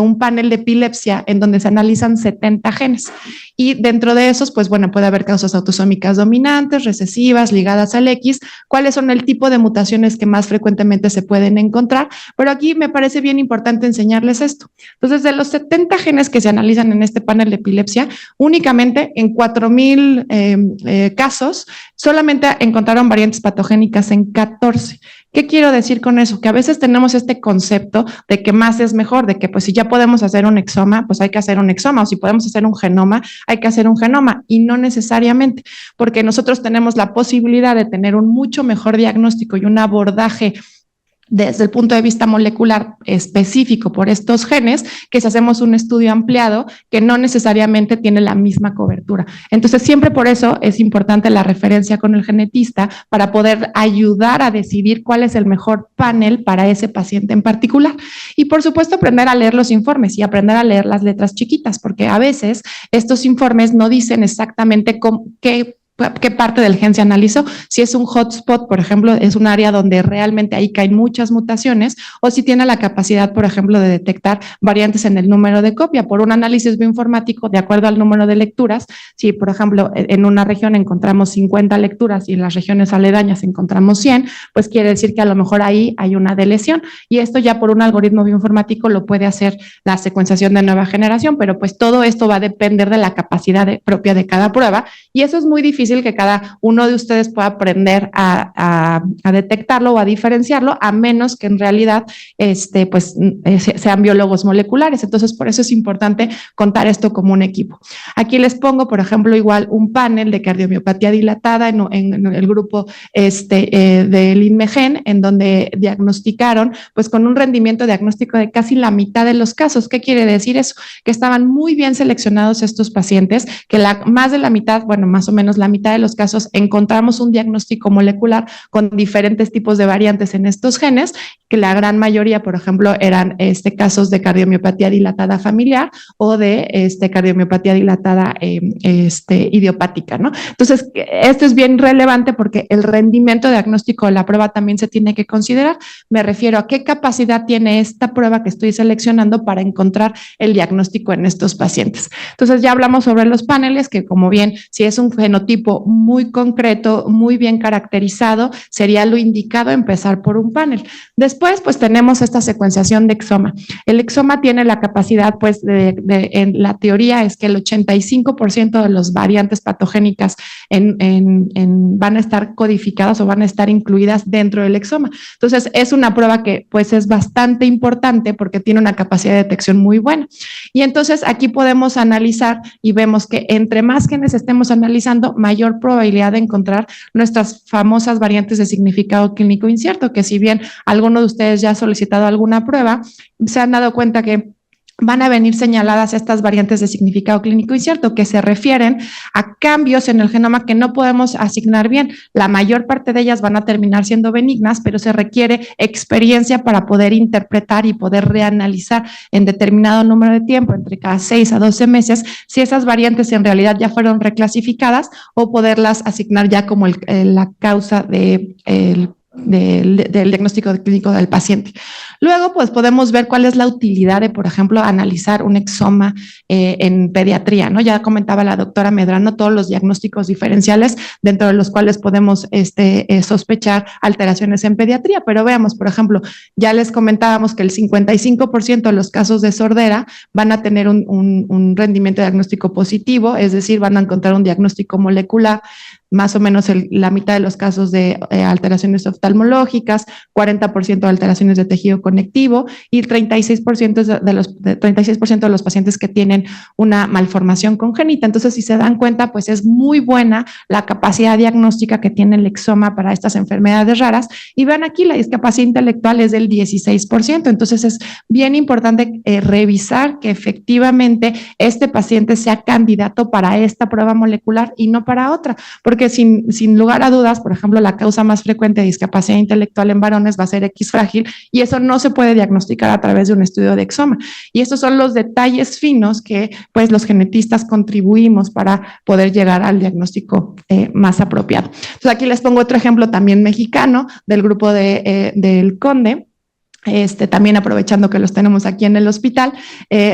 C: un panel de epilepsia en donde se analizan 70 genes, y dentro de esos, pues bueno, puede haber causas autosómicas dominantes, recesivas, ligadas al X. ¿Cuáles son el tipo de mutaciones que más frecuentemente se pueden encontrar? Pero aquí me parece bien importante enseñarles esto. Entonces, de los 70 genes que se analizan en este panel de epilepsia, únicamente en 4,000 casos, solamente encontraron variantes patogénicas en 14. ¿Qué quiero decir con eso? Que a veces tenemos este concepto de que más es mejor, de que pues si ya podemos hacer un exoma, pues hay que hacer un exoma, o si podemos hacer un genoma, hay que hacer un genoma, y no necesariamente, porque nosotros tenemos la posibilidad de tener un mucho mejor diagnóstico y un abordaje desde el punto de vista molecular específico por estos genes, que si hacemos un estudio ampliado que no necesariamente tiene la misma cobertura. Entonces, siempre por eso es importante la referencia con el genetista para poder ayudar a decidir cuál es el mejor panel para ese paciente en particular. Y por supuesto, aprender a leer los informes y aprender a leer las letras chiquitas, porque a veces estos informes no dicen exactamente qué parte del gen se analizó. Si es un hotspot, por ejemplo, es un área donde realmente ahí caen muchas mutaciones, o si tiene la capacidad, por ejemplo, de detectar variantes en el número de copia por un análisis bioinformático de acuerdo al número de lecturas. Si, por ejemplo, en una región encontramos 50 lecturas y en las regiones aledañas encontramos 100, pues quiere decir que a lo mejor ahí hay una deleción, y esto ya por un algoritmo bioinformático lo puede hacer la secuenciación de nueva generación, pero pues todo esto va a depender de la capacidad propia de cada prueba, y eso es muy difícil que cada uno de ustedes pueda aprender a detectarlo o a diferenciarlo, a menos que en realidad sean biólogos moleculares. Entonces, por eso es importante contar esto como un equipo. Aquí les pongo, por ejemplo, igual un panel de cardiomiopatía dilatada en el grupo del INMEGEN, en donde diagnosticaron pues con un rendimiento diagnóstico de casi la mitad de los casos. ¿Qué quiere decir eso? Que estaban muy bien seleccionados estos pacientes, que más de la mitad, bueno, más o menos la mitad de los casos encontramos un diagnóstico molecular con diferentes tipos de variantes en estos genes, que la gran mayoría, por ejemplo, eran casos de cardiomiopatía dilatada familiar o de cardiomiopatía dilatada idiopática, ¿no? Entonces, esto es bien relevante porque el rendimiento diagnóstico de la prueba también se tiene que considerar. Me refiero a qué capacidad tiene esta prueba que estoy seleccionando para encontrar el diagnóstico en estos pacientes. Entonces, ya hablamos sobre los paneles, que como bien, si es un fenotipo muy concreto, muy bien caracterizado, sería lo indicado empezar por un panel. Después, pues tenemos esta secuenciación de exoma. El exoma tiene la capacidad, pues, en la teoría es que el 85% de las variantes patogénicas van a estar codificadas o van a estar incluidas dentro del exoma. Entonces, es una prueba que, pues, es bastante importante porque tiene una capacidad de detección muy buena. Y entonces, aquí podemos analizar y vemos que entre más genes estemos analizando, mayor probabilidad de encontrar nuestras famosas variantes de significado clínico incierto, que si bien alguno de ustedes ya ha solicitado alguna prueba, se han dado cuenta que van a venir señaladas estas variantes de significado clínico incierto que se refieren a cambios en el genoma que no podemos asignar bien. La mayor parte de ellas van a terminar siendo benignas, pero se requiere experiencia para poder interpretar y poder reanalizar en determinado número de tiempo, entre cada 6 a 12 meses, si esas variantes en realidad ya fueron reclasificadas o poderlas asignar ya como la causa del diagnóstico clínico del paciente. Luego, pues podemos ver cuál es la utilidad de, por ejemplo, analizar un exoma en pediatría, ¿no? Ya comentaba la doctora Medrano todos los diagnósticos diferenciales dentro de los cuales podemos sospechar alteraciones en pediatría, pero veamos, por ejemplo, ya les comentábamos que el 55% de los casos de sordera van a tener un rendimiento diagnóstico positivo, es decir, van a encontrar un diagnóstico molecular, más o menos la mitad de los casos de alteraciones oftalmológicas, 40% de alteraciones de tejido conectivo y el 36% de los pacientes que tienen una malformación congénita. Entonces, si se dan cuenta, pues es muy buena la capacidad diagnóstica que tiene el exoma para estas enfermedades raras. Y vean aquí, la discapacidad intelectual es del 16%. Entonces, es bien importante revisar que efectivamente este paciente sea candidato para esta prueba molecular y no para otra, porque sin lugar a dudas, por ejemplo, la causa más frecuente de discapacidad intelectual en varones va a ser X frágil y eso no se puede diagnosticar a través de un estudio de exoma. Y estos son los detalles finos que pues los genetistas contribuimos para poder llegar al diagnóstico más apropiado. Entonces aquí les pongo otro ejemplo también mexicano del grupo del Conde. También aprovechando que los tenemos aquí en el hospital,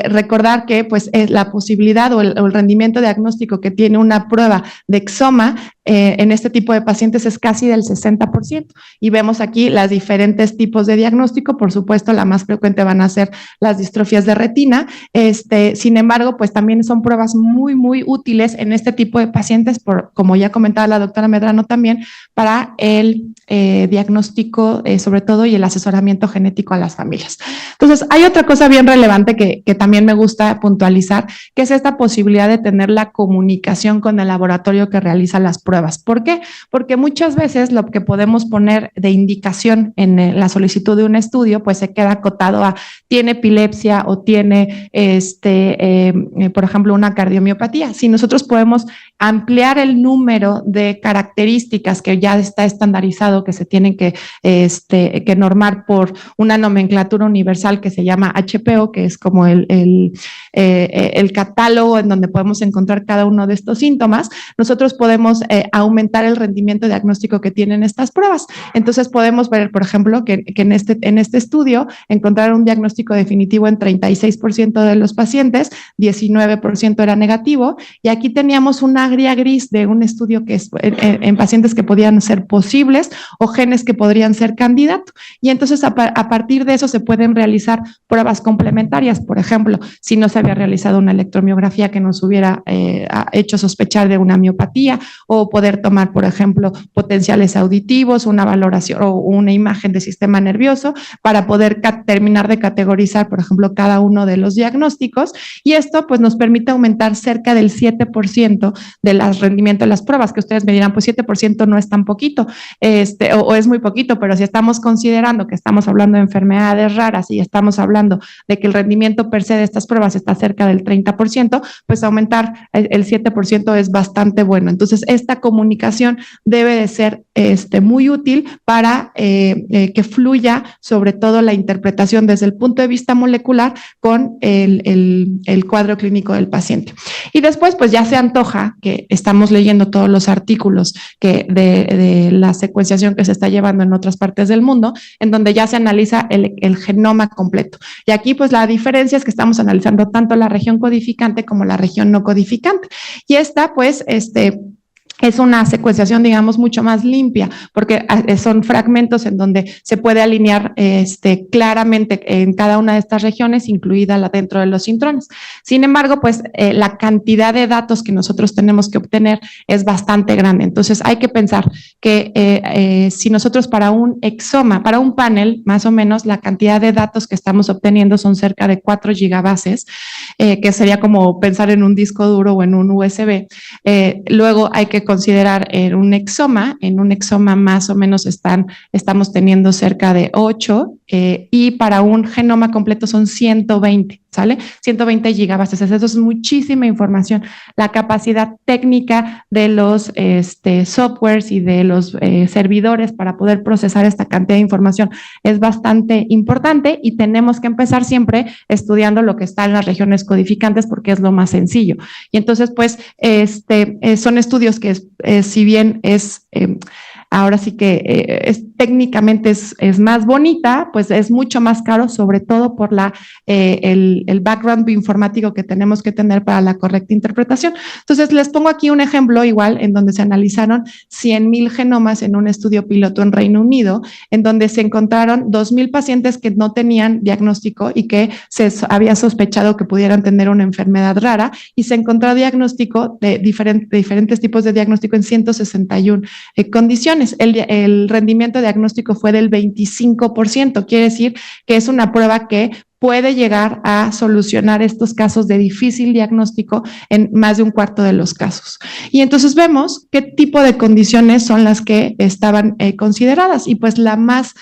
C: recordar que pues la posibilidad o el rendimiento diagnóstico que tiene una prueba de exoma en este tipo de pacientes es casi del 60%. Y vemos aquí las diferentes tipos de diagnóstico. Por supuesto, la más frecuente van a ser las distrofias de retina. Sin embargo, pues también son pruebas muy, muy útiles en este tipo de pacientes, como ya comentaba la doctora Medrano también, para el diagnóstico sobre todo y el asesoramiento genético a las familias. Entonces, hay otra cosa bien relevante que también me gusta puntualizar, que es esta posibilidad de tener la comunicación con el laboratorio que realiza las pruebas. ¿Por qué? Porque muchas veces lo que podemos poner de indicación en la solicitud de un estudio, pues se queda acotado a tiene epilepsia o tiene, por ejemplo, una cardiomiopatía. Si nosotros podemos ampliar el número de características que ya está estandarizado, que se tienen que normar por una nomenclatura universal que se llama HPO, que es como el catálogo en donde podemos encontrar cada uno de estos síntomas, nosotros podemos aumentar el rendimiento diagnóstico que tienen estas pruebas. Entonces podemos ver, por ejemplo, que en este estudio encontraron un diagnóstico definitivo en 36% de los pacientes, 19% era negativo, y aquí teníamos una área gris de un estudio que es en pacientes que podían ser posibles o genes que podrían ser candidatos. Y entonces a partir de eso se pueden realizar pruebas complementarias. Por ejemplo, si no se había realizado una electromiografía que nos hubiera hecho sospechar de una miopatía, o poder tomar, por ejemplo, potenciales auditivos, una valoración o una imagen de sistema nervioso para poder terminar de categorizar, por ejemplo, cada uno de los diagnósticos. Y esto pues nos permite aumentar cerca del 7% del rendimiento de las pruebas, que ustedes me dirán, pues 7% no es tan poquito, o es muy poquito, pero si estamos considerando que estamos hablando de enfermedades raras y estamos hablando de que el rendimiento per se de estas pruebas está cerca del 30%, pues aumentar el 7% es bastante bueno. Entonces, esta comunicación debe de ser muy útil para que fluya sobre todo la interpretación desde el punto de vista molecular con el cuadro clínico del paciente. Y después, pues ya se antoja que estamos leyendo todos los artículos de la secuenciación que se está llevando en otras partes del mundo, en donde ya se analiza el genoma completo. Y aquí, pues la diferencia es que estamos analizando tanto la región codificante como la región no codificante. Y esta, pues, es una secuenciación, digamos, mucho más limpia, porque son fragmentos en donde se puede alinear claramente en cada una de estas regiones, incluida la dentro de los intrones. Sin embargo, pues la cantidad de datos que nosotros tenemos que obtener es bastante grande. Entonces, hay que pensar que si nosotros para un exoma, para un panel, más o menos, la cantidad de datos que estamos obteniendo son cerca de 4 gigabases, que sería como pensar en un disco duro o en un USB. Luego hay que considerar en un exoma más o menos estamos teniendo cerca de 8 y para un genoma completo son 120, ¿sale? 120 gigabases, eso es muchísima información. La capacidad técnica de los softwares y de los servidores para poder procesar esta cantidad de información es bastante importante y tenemos que empezar siempre estudiando lo que está en las regiones codificantes porque es lo más sencillo. Y entonces, pues, son estudios que si bien es ahora sí que técnicamente es más bonita, pues es mucho más caro, sobre todo por el background bioinformático que tenemos que tener para la correcta interpretación. Entonces, les pongo aquí un ejemplo igual en donde se analizaron 100,000 genomas en un estudio piloto en Reino Unido, en donde se encontraron 2,000 pacientes que no tenían diagnóstico y que se había sospechado que pudieran tener una enfermedad rara y se encontró diagnóstico de diferentes tipos de diagnóstico en 161 condiciones. El rendimiento diagnóstico fue del 25%, quiere decir que es una prueba que puede llegar a solucionar estos casos de difícil diagnóstico en más de un cuarto de los casos. Y entonces vemos qué tipo de condiciones son las que estaban consideradas y pues la más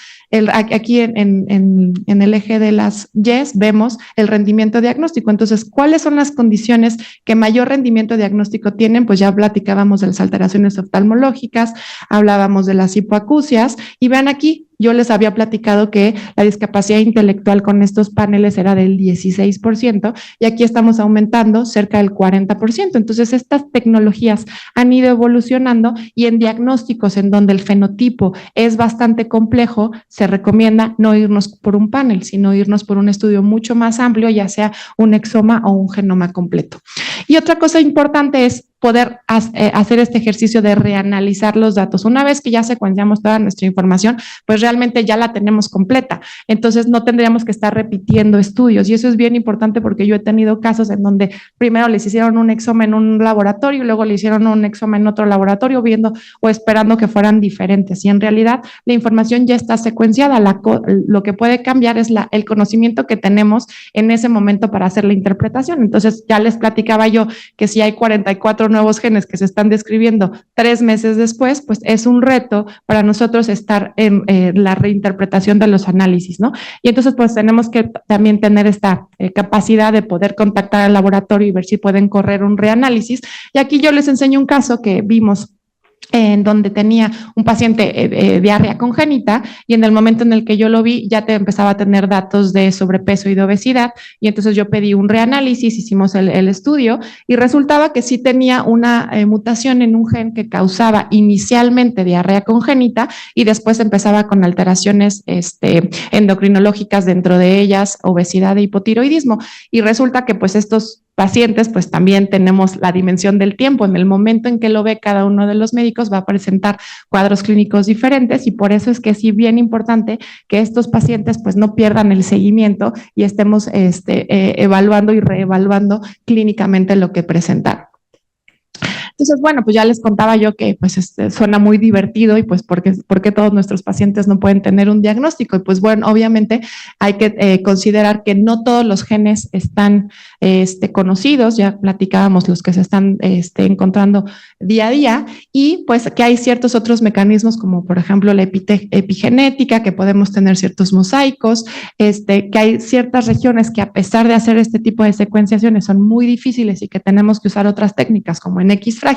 C: aquí en el eje de las Yes vemos el rendimiento diagnóstico. Entonces, ¿cuáles son las condiciones que mayor rendimiento diagnóstico tienen? Pues ya platicábamos de las alteraciones oftalmológicas, hablábamos de las hipoacusias y vean aquí, yo les había platicado que la discapacidad intelectual con estos paneles era del 16% y aquí estamos aumentando cerca del 40%. Entonces, estas tecnologías han ido evolucionando y en diagnósticos en donde el fenotipo es bastante complejo, se recomienda no irnos por un panel, sino irnos por un estudio mucho más amplio, ya sea un exoma o un genoma completo. Y otra cosa importante es poder hacer este ejercicio de reanalizar los datos. Una vez que ya secuenciamos toda nuestra información, pues realmente ya la tenemos completa. Entonces no tendríamos que estar repitiendo estudios y eso es bien importante porque yo he tenido casos en donde primero les hicieron un exoma en un laboratorio y luego le hicieron un exoma en otro laboratorio viendo o esperando que fueran diferentes y en realidad la información ya está secuenciada. Lo que puede cambiar es el conocimiento que tenemos en ese momento para hacer la interpretación. Entonces ya les platicaba yo que si hay 44 nuevos genes que se están describiendo 3 meses después, pues es un reto para nosotros estar en la reinterpretación de los análisis, ¿no? Y entonces pues tenemos que también tener esta capacidad de poder contactar al laboratorio y ver si pueden correr un reanálisis. Y aquí yo les enseño un caso que vimos en donde tenía un paciente diarrea congénita y en el momento en el que yo lo vi ya te empezaba a tener datos de sobrepeso y de obesidad y entonces yo pedí un reanálisis, hicimos el estudio y resultaba que sí tenía una mutación en un gen que causaba inicialmente diarrea congénita y después empezaba con alteraciones endocrinológicas, dentro de ellas obesidad e hipotiroidismo y resulta que pues estos pacientes, pues también tenemos la dimensión del tiempo. En el momento en que lo ve cada uno de los médicos va a presentar cuadros clínicos diferentes y por eso es que sí bien importante que estos pacientes pues no pierdan el seguimiento y estemos evaluando y reevaluando clínicamente lo que presentaron.
D: Entonces, bueno, pues ya les contaba yo que pues suena muy divertido y pues ¿por qué todos nuestros pacientes no pueden tener un diagnóstico? Y pues bueno, obviamente hay que considerar que no todos los genes están conocidos, ya platicábamos los que se están encontrando día a día, y pues que hay ciertos otros mecanismos como por ejemplo la epigenética, que podemos tener ciertos mosaicos, que hay ciertas regiones que a pesar de hacer este tipo de secuenciaciones son muy difíciles y que tenemos que usar otras técnicas como en X frágil,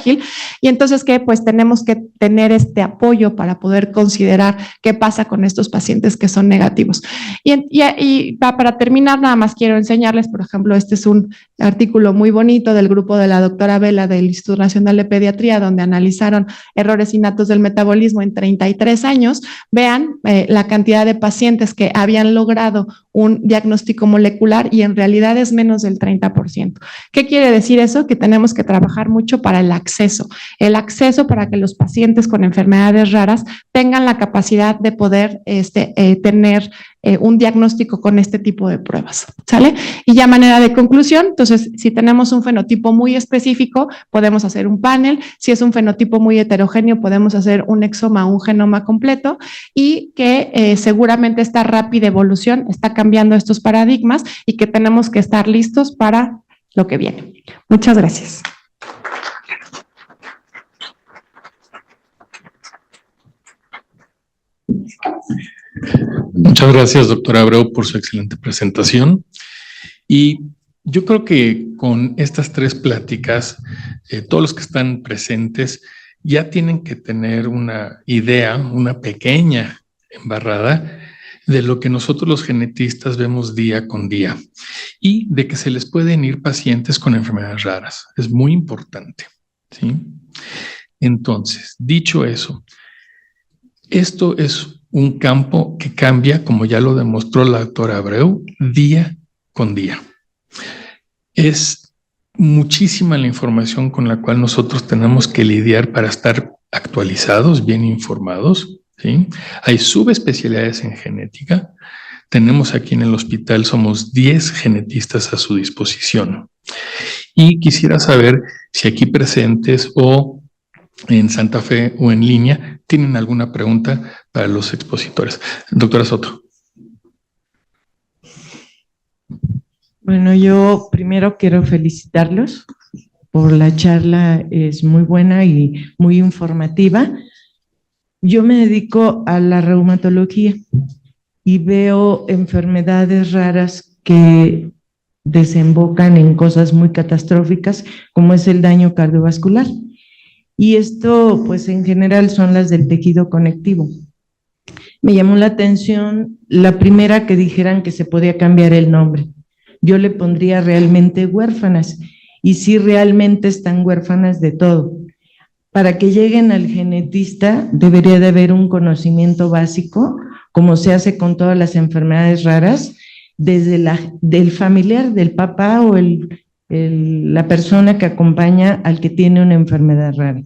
D: y entonces que pues tenemos que tener este apoyo para poder considerar qué pasa con estos pacientes que son negativos. Y para terminar, nada más quiero enseñarles, por ejemplo, este es un artículo muy bonito del grupo de la doctora Vela del Instituto Nacional de Pediatría, donde analizaron errores innatos del metabolismo en 33 años. Vean la cantidad de pacientes que habían logrado un diagnóstico molecular y en realidad es menos del 30%. ¿Qué quiere decir eso? Que tenemos que trabajar mucho para el acceso para que los pacientes con enfermedades raras tengan la capacidad de poder tener un diagnóstico con este tipo de pruebas, ¿sale? Y ya manera de conclusión, entonces, si tenemos un fenotipo muy específico, podemos hacer un panel. Si es un fenotipo muy heterogéneo, podemos hacer un exoma o un genoma completo, y que seguramente esta rápida evolución está cambiando estos paradigmas y que tenemos que estar listos para lo que viene. Muchas gracias.
B: Muchas gracias, doctora Abreu, por su excelente presentación. Y yo creo que con estas tres pláticas, todos los que están presentes ya tienen que tener una idea, una pequeña embarrada de lo que nosotros los genetistas vemos día con día y de que se les pueden ir pacientes con enfermedades raras. Es muy importante, ¿sí? Entonces, dicho eso, esto es un campo que cambia, como ya lo demostró la doctora Abreu, día con día. Es muchísima la información con la cual nosotros tenemos que lidiar para estar actualizados, bien informados, ¿sí? Hay subespecialidades en genética. Tenemos aquí en el hospital, somos 10 genetistas a su disposición. Y quisiera saber si aquí presentes o en Santa Fe o en línea tienen alguna pregunta para los expositores. Doctora Soto.
E: Bueno, yo primero quiero felicitarlos por la charla, es muy buena y muy informativa. Yo me dedico a la reumatología y veo enfermedades raras que desembocan en cosas muy catastróficas, como es el daño cardiovascular. Y esto, pues en general, son las del tejido conectivo. Me llamó la atención la primera que dijeran que se podía cambiar el nombre. Yo le pondría realmente huérfanas, y sí realmente están huérfanas de todo. Para que lleguen al genetista debería de haber un conocimiento básico, como se hace con todas las enfermedades raras, desde del familiar, del papá o la persona que acompaña al que tiene una enfermedad rara.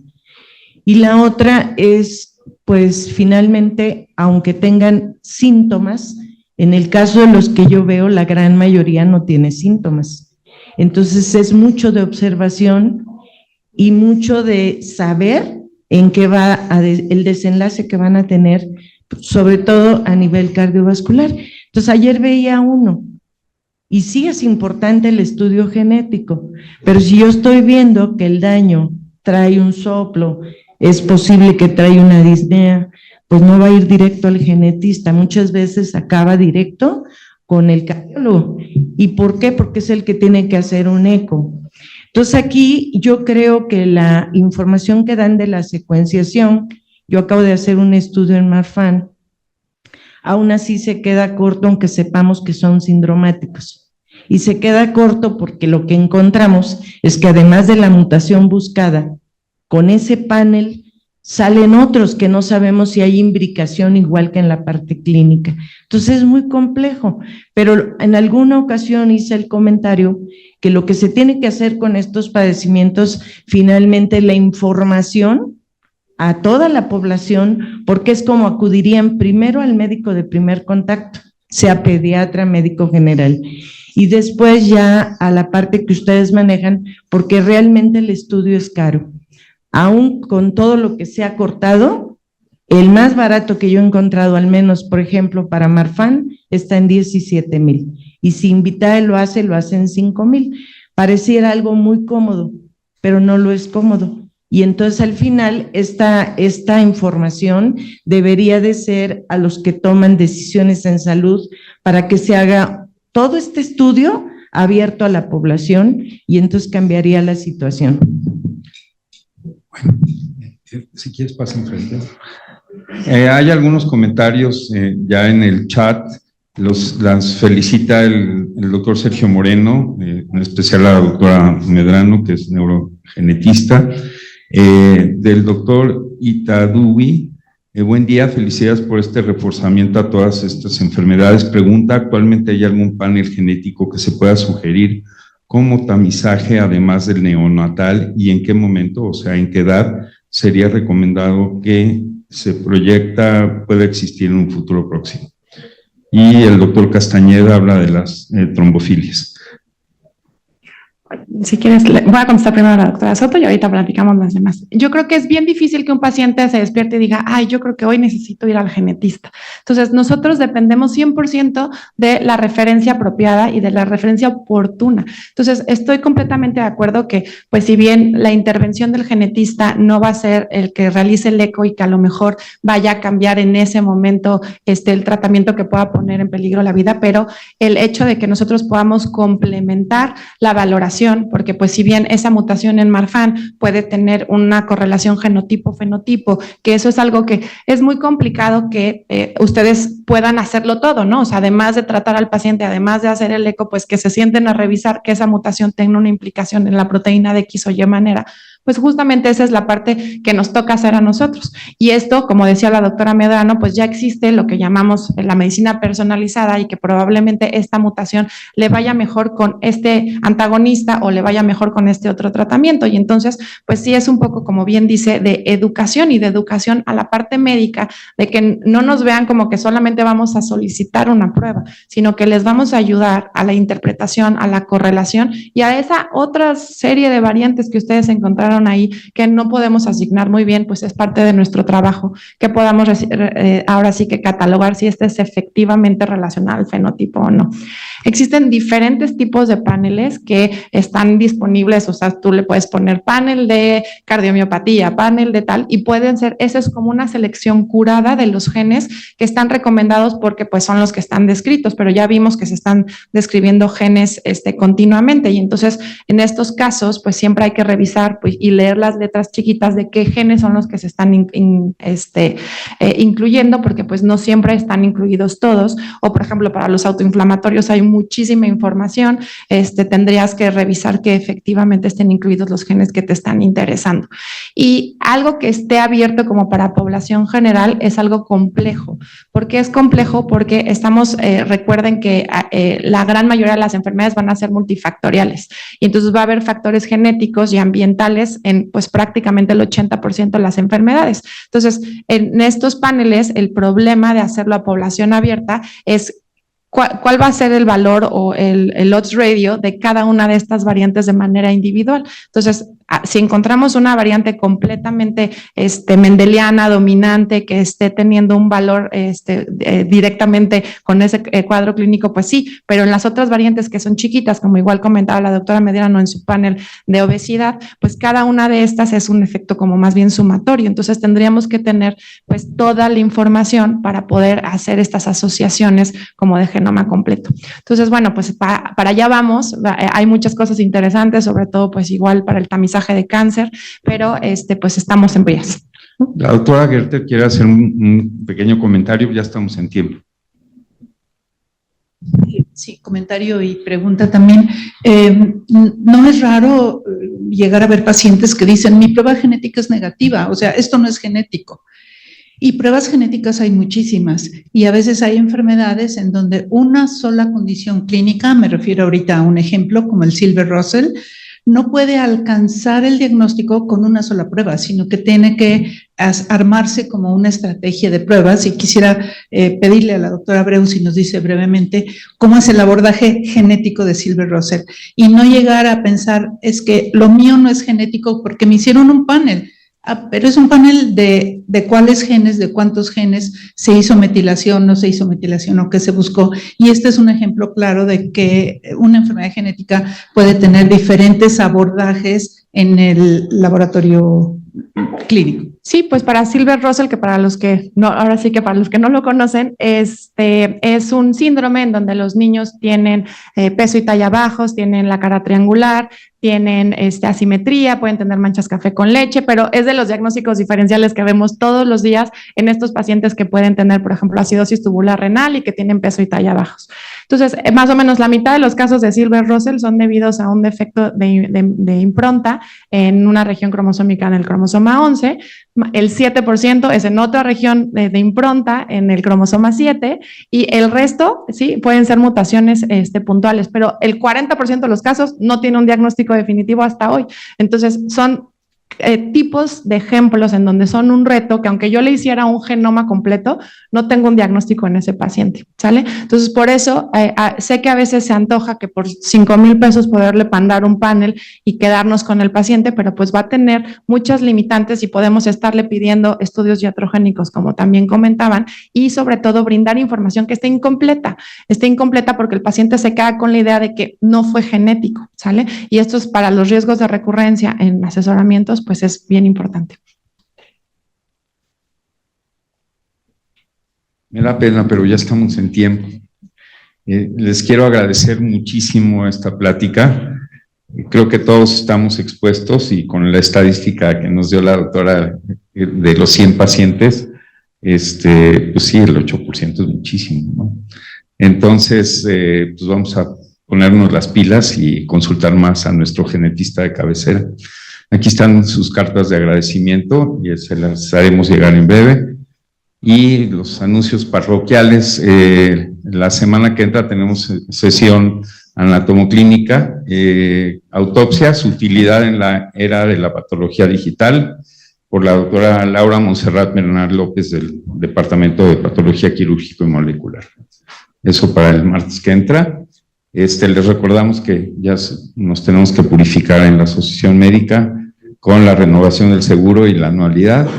E: Y la otra es, pues finalmente, aunque tengan síntomas, en el caso de los que yo veo, la gran mayoría no tiene síntomas. Entonces es mucho de observación y mucho de saber en qué va el desenlace que van a tener, sobre todo a nivel cardiovascular. Entonces ayer veía uno, y sí es importante el estudio genético, pero si yo estoy viendo que el daño trae un soplo, es posible que trae una disnea, pues no va a ir directo al genetista, muchas veces acaba directo con el cardiólogo. ¿Y por qué? Porque es el que tiene que hacer un eco. Entonces aquí yo creo que la información que dan de la secuenciación, yo acabo de hacer un estudio en Marfan, aún así se queda corto aunque sepamos que son sindromáticos. Y se queda corto porque lo que encontramos es que además de la mutación buscada, con ese panel salen otros que no sabemos si hay imbricación igual que en la parte clínica. Entonces es muy complejo, pero en alguna ocasión hice el comentario que lo que se tiene que hacer con estos padecimientos, finalmente la información a toda la población, porque es como acudirían primero al médico de primer contacto, sea pediatra, médico general, y después ya a la parte que ustedes manejan, porque realmente el estudio es caro. aún con todo lo que se ha cortado, el más barato que yo he encontrado, al menos, por ejemplo, para Marfan, está en 17,000. Y si Invitae lo hace en 5,000. Pareciera algo muy cómodo, pero no lo es cómodo. Y entonces al final esta información debería de ser a los que toman decisiones en salud para que se haga todo este estudio abierto a la población y entonces cambiaría la situación.
F: Bueno, si quieres pasa enfrente. Hay algunos comentarios ya en el chat. Las felicita el doctor Sergio Moreno, en especial a la doctora Medrano, que es neurogenetista, del doctor Itadubi. Buen día, felicidades por este reforzamiento a todas estas enfermedades. Pregunta, ¿actualmente hay algún panel genético que se pueda sugerir como tamizaje además del neonatal y en qué momento, o sea, en qué edad sería recomendado que se proyecta pueda existir en un futuro próximo? Y el doctor Castañeda habla de las trombofilias.
D: Si quieres, voy a contestar primero a la doctora Soto y ahorita platicamos las demás. Yo creo que es bien difícil que un paciente se despierte y diga, ay, yo creo que hoy necesito ir al genetista. Entonces, nosotros dependemos 100% de la referencia apropiada y de la referencia oportuna. Entonces, estoy completamente de acuerdo que, pues, si bien la intervención del genetista no va a ser el que realice el eco y que a lo mejor vaya a cambiar en ese momento el tratamiento que pueda poner en peligro la vida, pero el hecho de que nosotros podamos complementar la valoración, porque pues si bien esa mutación en Marfan puede tener una correlación genotipo-fenotipo, que eso es algo que es muy complicado que ustedes puedan hacerlo todo, ¿no? O sea, además de tratar al paciente, además de hacer el eco, pues que se sienten a revisar que esa mutación tenga una implicación en la proteína de X o Y manera. Pues justamente esa es la parte que nos toca hacer a nosotros. Y esto, como decía la doctora Medrano, pues ya existe lo que llamamos la medicina personalizada y que probablemente esta mutación le vaya mejor con este antagonista o le vaya mejor con este otro tratamiento. Y entonces, pues sí es un poco, como bien dice, de educación y de educación a la parte médica, de que no nos vean como que solamente vamos a solicitar una prueba, sino que les vamos a ayudar a la interpretación, a la correlación y a esa otra serie de variantes que ustedes encontraron ahí que no podemos asignar muy bien, pues es parte de nuestro trabajo que podamos ahora sí que catalogar si este es efectivamente relacionado al fenotipo o no. Existen diferentes tipos de paneles que están disponibles, o sea, tú le puedes poner panel de cardiomiopatía, panel de tal, y pueden ser, eso es como una selección curada de los genes que están recomendados porque pues son los que están descritos, pero ya vimos que se están describiendo genes continuamente y entonces en estos casos pues siempre hay que revisar pues, y leer las letras chiquitas de qué genes son los que se están incluyendo, porque pues no siempre están incluidos todos, o por ejemplo para los autoinflamatorios hay muchísima información, tendrías que revisar que efectivamente estén incluidos los genes que te están interesando. Y algo que esté abierto como para población general es algo complejo. ¿Por qué es complejo? Porque recuerden que la gran mayoría de las enfermedades van a ser multifactoriales y entonces va a haber factores genéticos y ambientales en pues prácticamente el 80% de las enfermedades. Entonces, en estos paneles, el problema de hacerlo a población abierta es ¿cuál va a ser el valor o el odds ratio de cada una de estas variantes de manera individual? Entonces, si encontramos una variante completamente mendeliana, dominante, que esté teniendo un valor directamente con ese cuadro clínico, pues sí, pero en las otras variantes que son chiquitas, como igual comentaba la doctora Medrano en su panel de obesidad, pues cada una de estas es un efecto como más bien sumatorio. Entonces, tendríamos que tener pues toda la información para poder hacer estas asociaciones como de genoma completo. Entonces, bueno, pues para allá vamos. Hay muchas cosas interesantes, sobre todo pues igual para el tamizaje de cáncer, pero pues estamos en vías.
F: La doctora Gerter quiere hacer un pequeño comentario, ya estamos en tiempo.
G: Sí, comentario y pregunta también. No es raro llegar a ver pacientes que dicen, mi prueba genética es negativa, o sea, esto no es genético. Y pruebas genéticas hay muchísimas y a veces hay enfermedades en donde una sola condición clínica, me refiero ahorita a un ejemplo como el Silver-Russell, no puede alcanzar el diagnóstico con una sola prueba, sino que tiene que armarse como una estrategia de pruebas. Y quisiera pedirle a la doctora Abreu si nos dice brevemente cómo es el abordaje genético de Silver-Russell y no llegar a pensar, es que lo mío no es genético porque me hicieron un panel. Pero es un panel de cuáles genes, de cuántos genes se hizo metilación, no se hizo metilación o qué se buscó. Y este es un ejemplo claro de que una enfermedad genética puede tener diferentes abordajes en el laboratorio clínico.
D: Sí, pues para Silver Russell, que para los que no, ahora sí que para los que no lo conocen, es un síndrome en donde los niños tienen peso y talla bajos, tienen la cara triangular, tienen asimetría, pueden tener manchas café con leche, pero es de los diagnósticos diferenciales que vemos todos los días en estos pacientes que pueden tener, por ejemplo, acidosis tubular renal y que tienen peso y talla bajos. Entonces, más o menos la mitad de los casos de Silver Russell son debidos a un defecto de impronta en una región cromosómica en el cromosoma 11, el 7% es en otra región de impronta en el cromosoma 7 y el resto, sí, pueden ser mutaciones puntuales, pero el 40% de los casos no tiene un diagnóstico definitivo hasta hoy. Entonces, son tipos de ejemplos en donde son un reto que aunque yo le hiciera un genoma completo, no tengo un diagnóstico en ese paciente, ¿sale? Entonces, por eso sé que a veces se antoja que por 5,000 pesos poderle mandar un panel y quedarnos con el paciente, pero pues va a tener muchas limitantes y podemos estarle pidiendo estudios iatrogénicos, como también comentaban, y sobre todo brindar información que esté incompleta porque el paciente se queda con la idea de que no fue genético, ¿sale? Y esto es para los riesgos de recurrencia en asesoramientos, pues es bien importante.
F: Me da pena, pero ya estamos en tiempo. Les quiero agradecer muchísimo esta plática. Creo que todos estamos expuestos y con la estadística que nos dio la doctora de los 100 pacientes, pues sí, el 8% es muchísimo, ¿no? Entonces, pues vamos a ponernos las pilas y consultar más a nuestro genetista de cabecera. Aquí están sus cartas de agradecimiento y se las haremos llegar en breve. Y los anuncios parroquiales, la semana que entra tenemos sesión anatomoclínica, autopsia, su utilidad en la era de la patología digital, por la doctora Laura Montserrat Bernal López del Departamento de Patología Quirúrgico y Molecular. Eso para el martes que entra. Les recordamos que ya nos tenemos que purificar en la asociación médica con la renovación del seguro y la anualidad.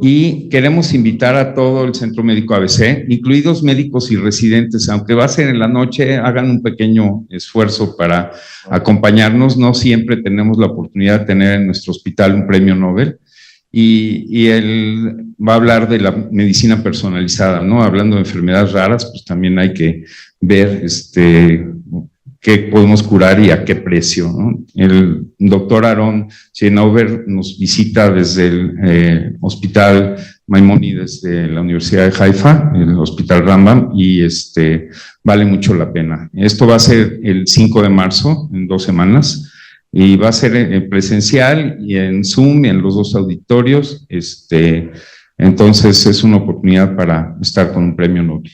F: Y queremos invitar a todo el Centro Médico ABC, incluidos médicos y residentes, aunque va a ser en la noche, hagan un pequeño esfuerzo para acompañarnos. No siempre tenemos la oportunidad de tener en nuestro hospital un premio Nobel. Y él va a hablar de la medicina personalizada, ¿no? Hablando de enfermedades raras, pues también hay que ver qué podemos curar y a qué precio, ¿no? El doctor Aaron Schenover nos visita desde el Hospital Maimónides de la Universidad de Haifa, el Hospital Rambam, y vale mucho la pena. Esto va a ser el 5 de marzo, en 2 semanas, y va a ser presencial y en Zoom y en los 2 auditorios. Entonces es una oportunidad para estar con un premio Nobel.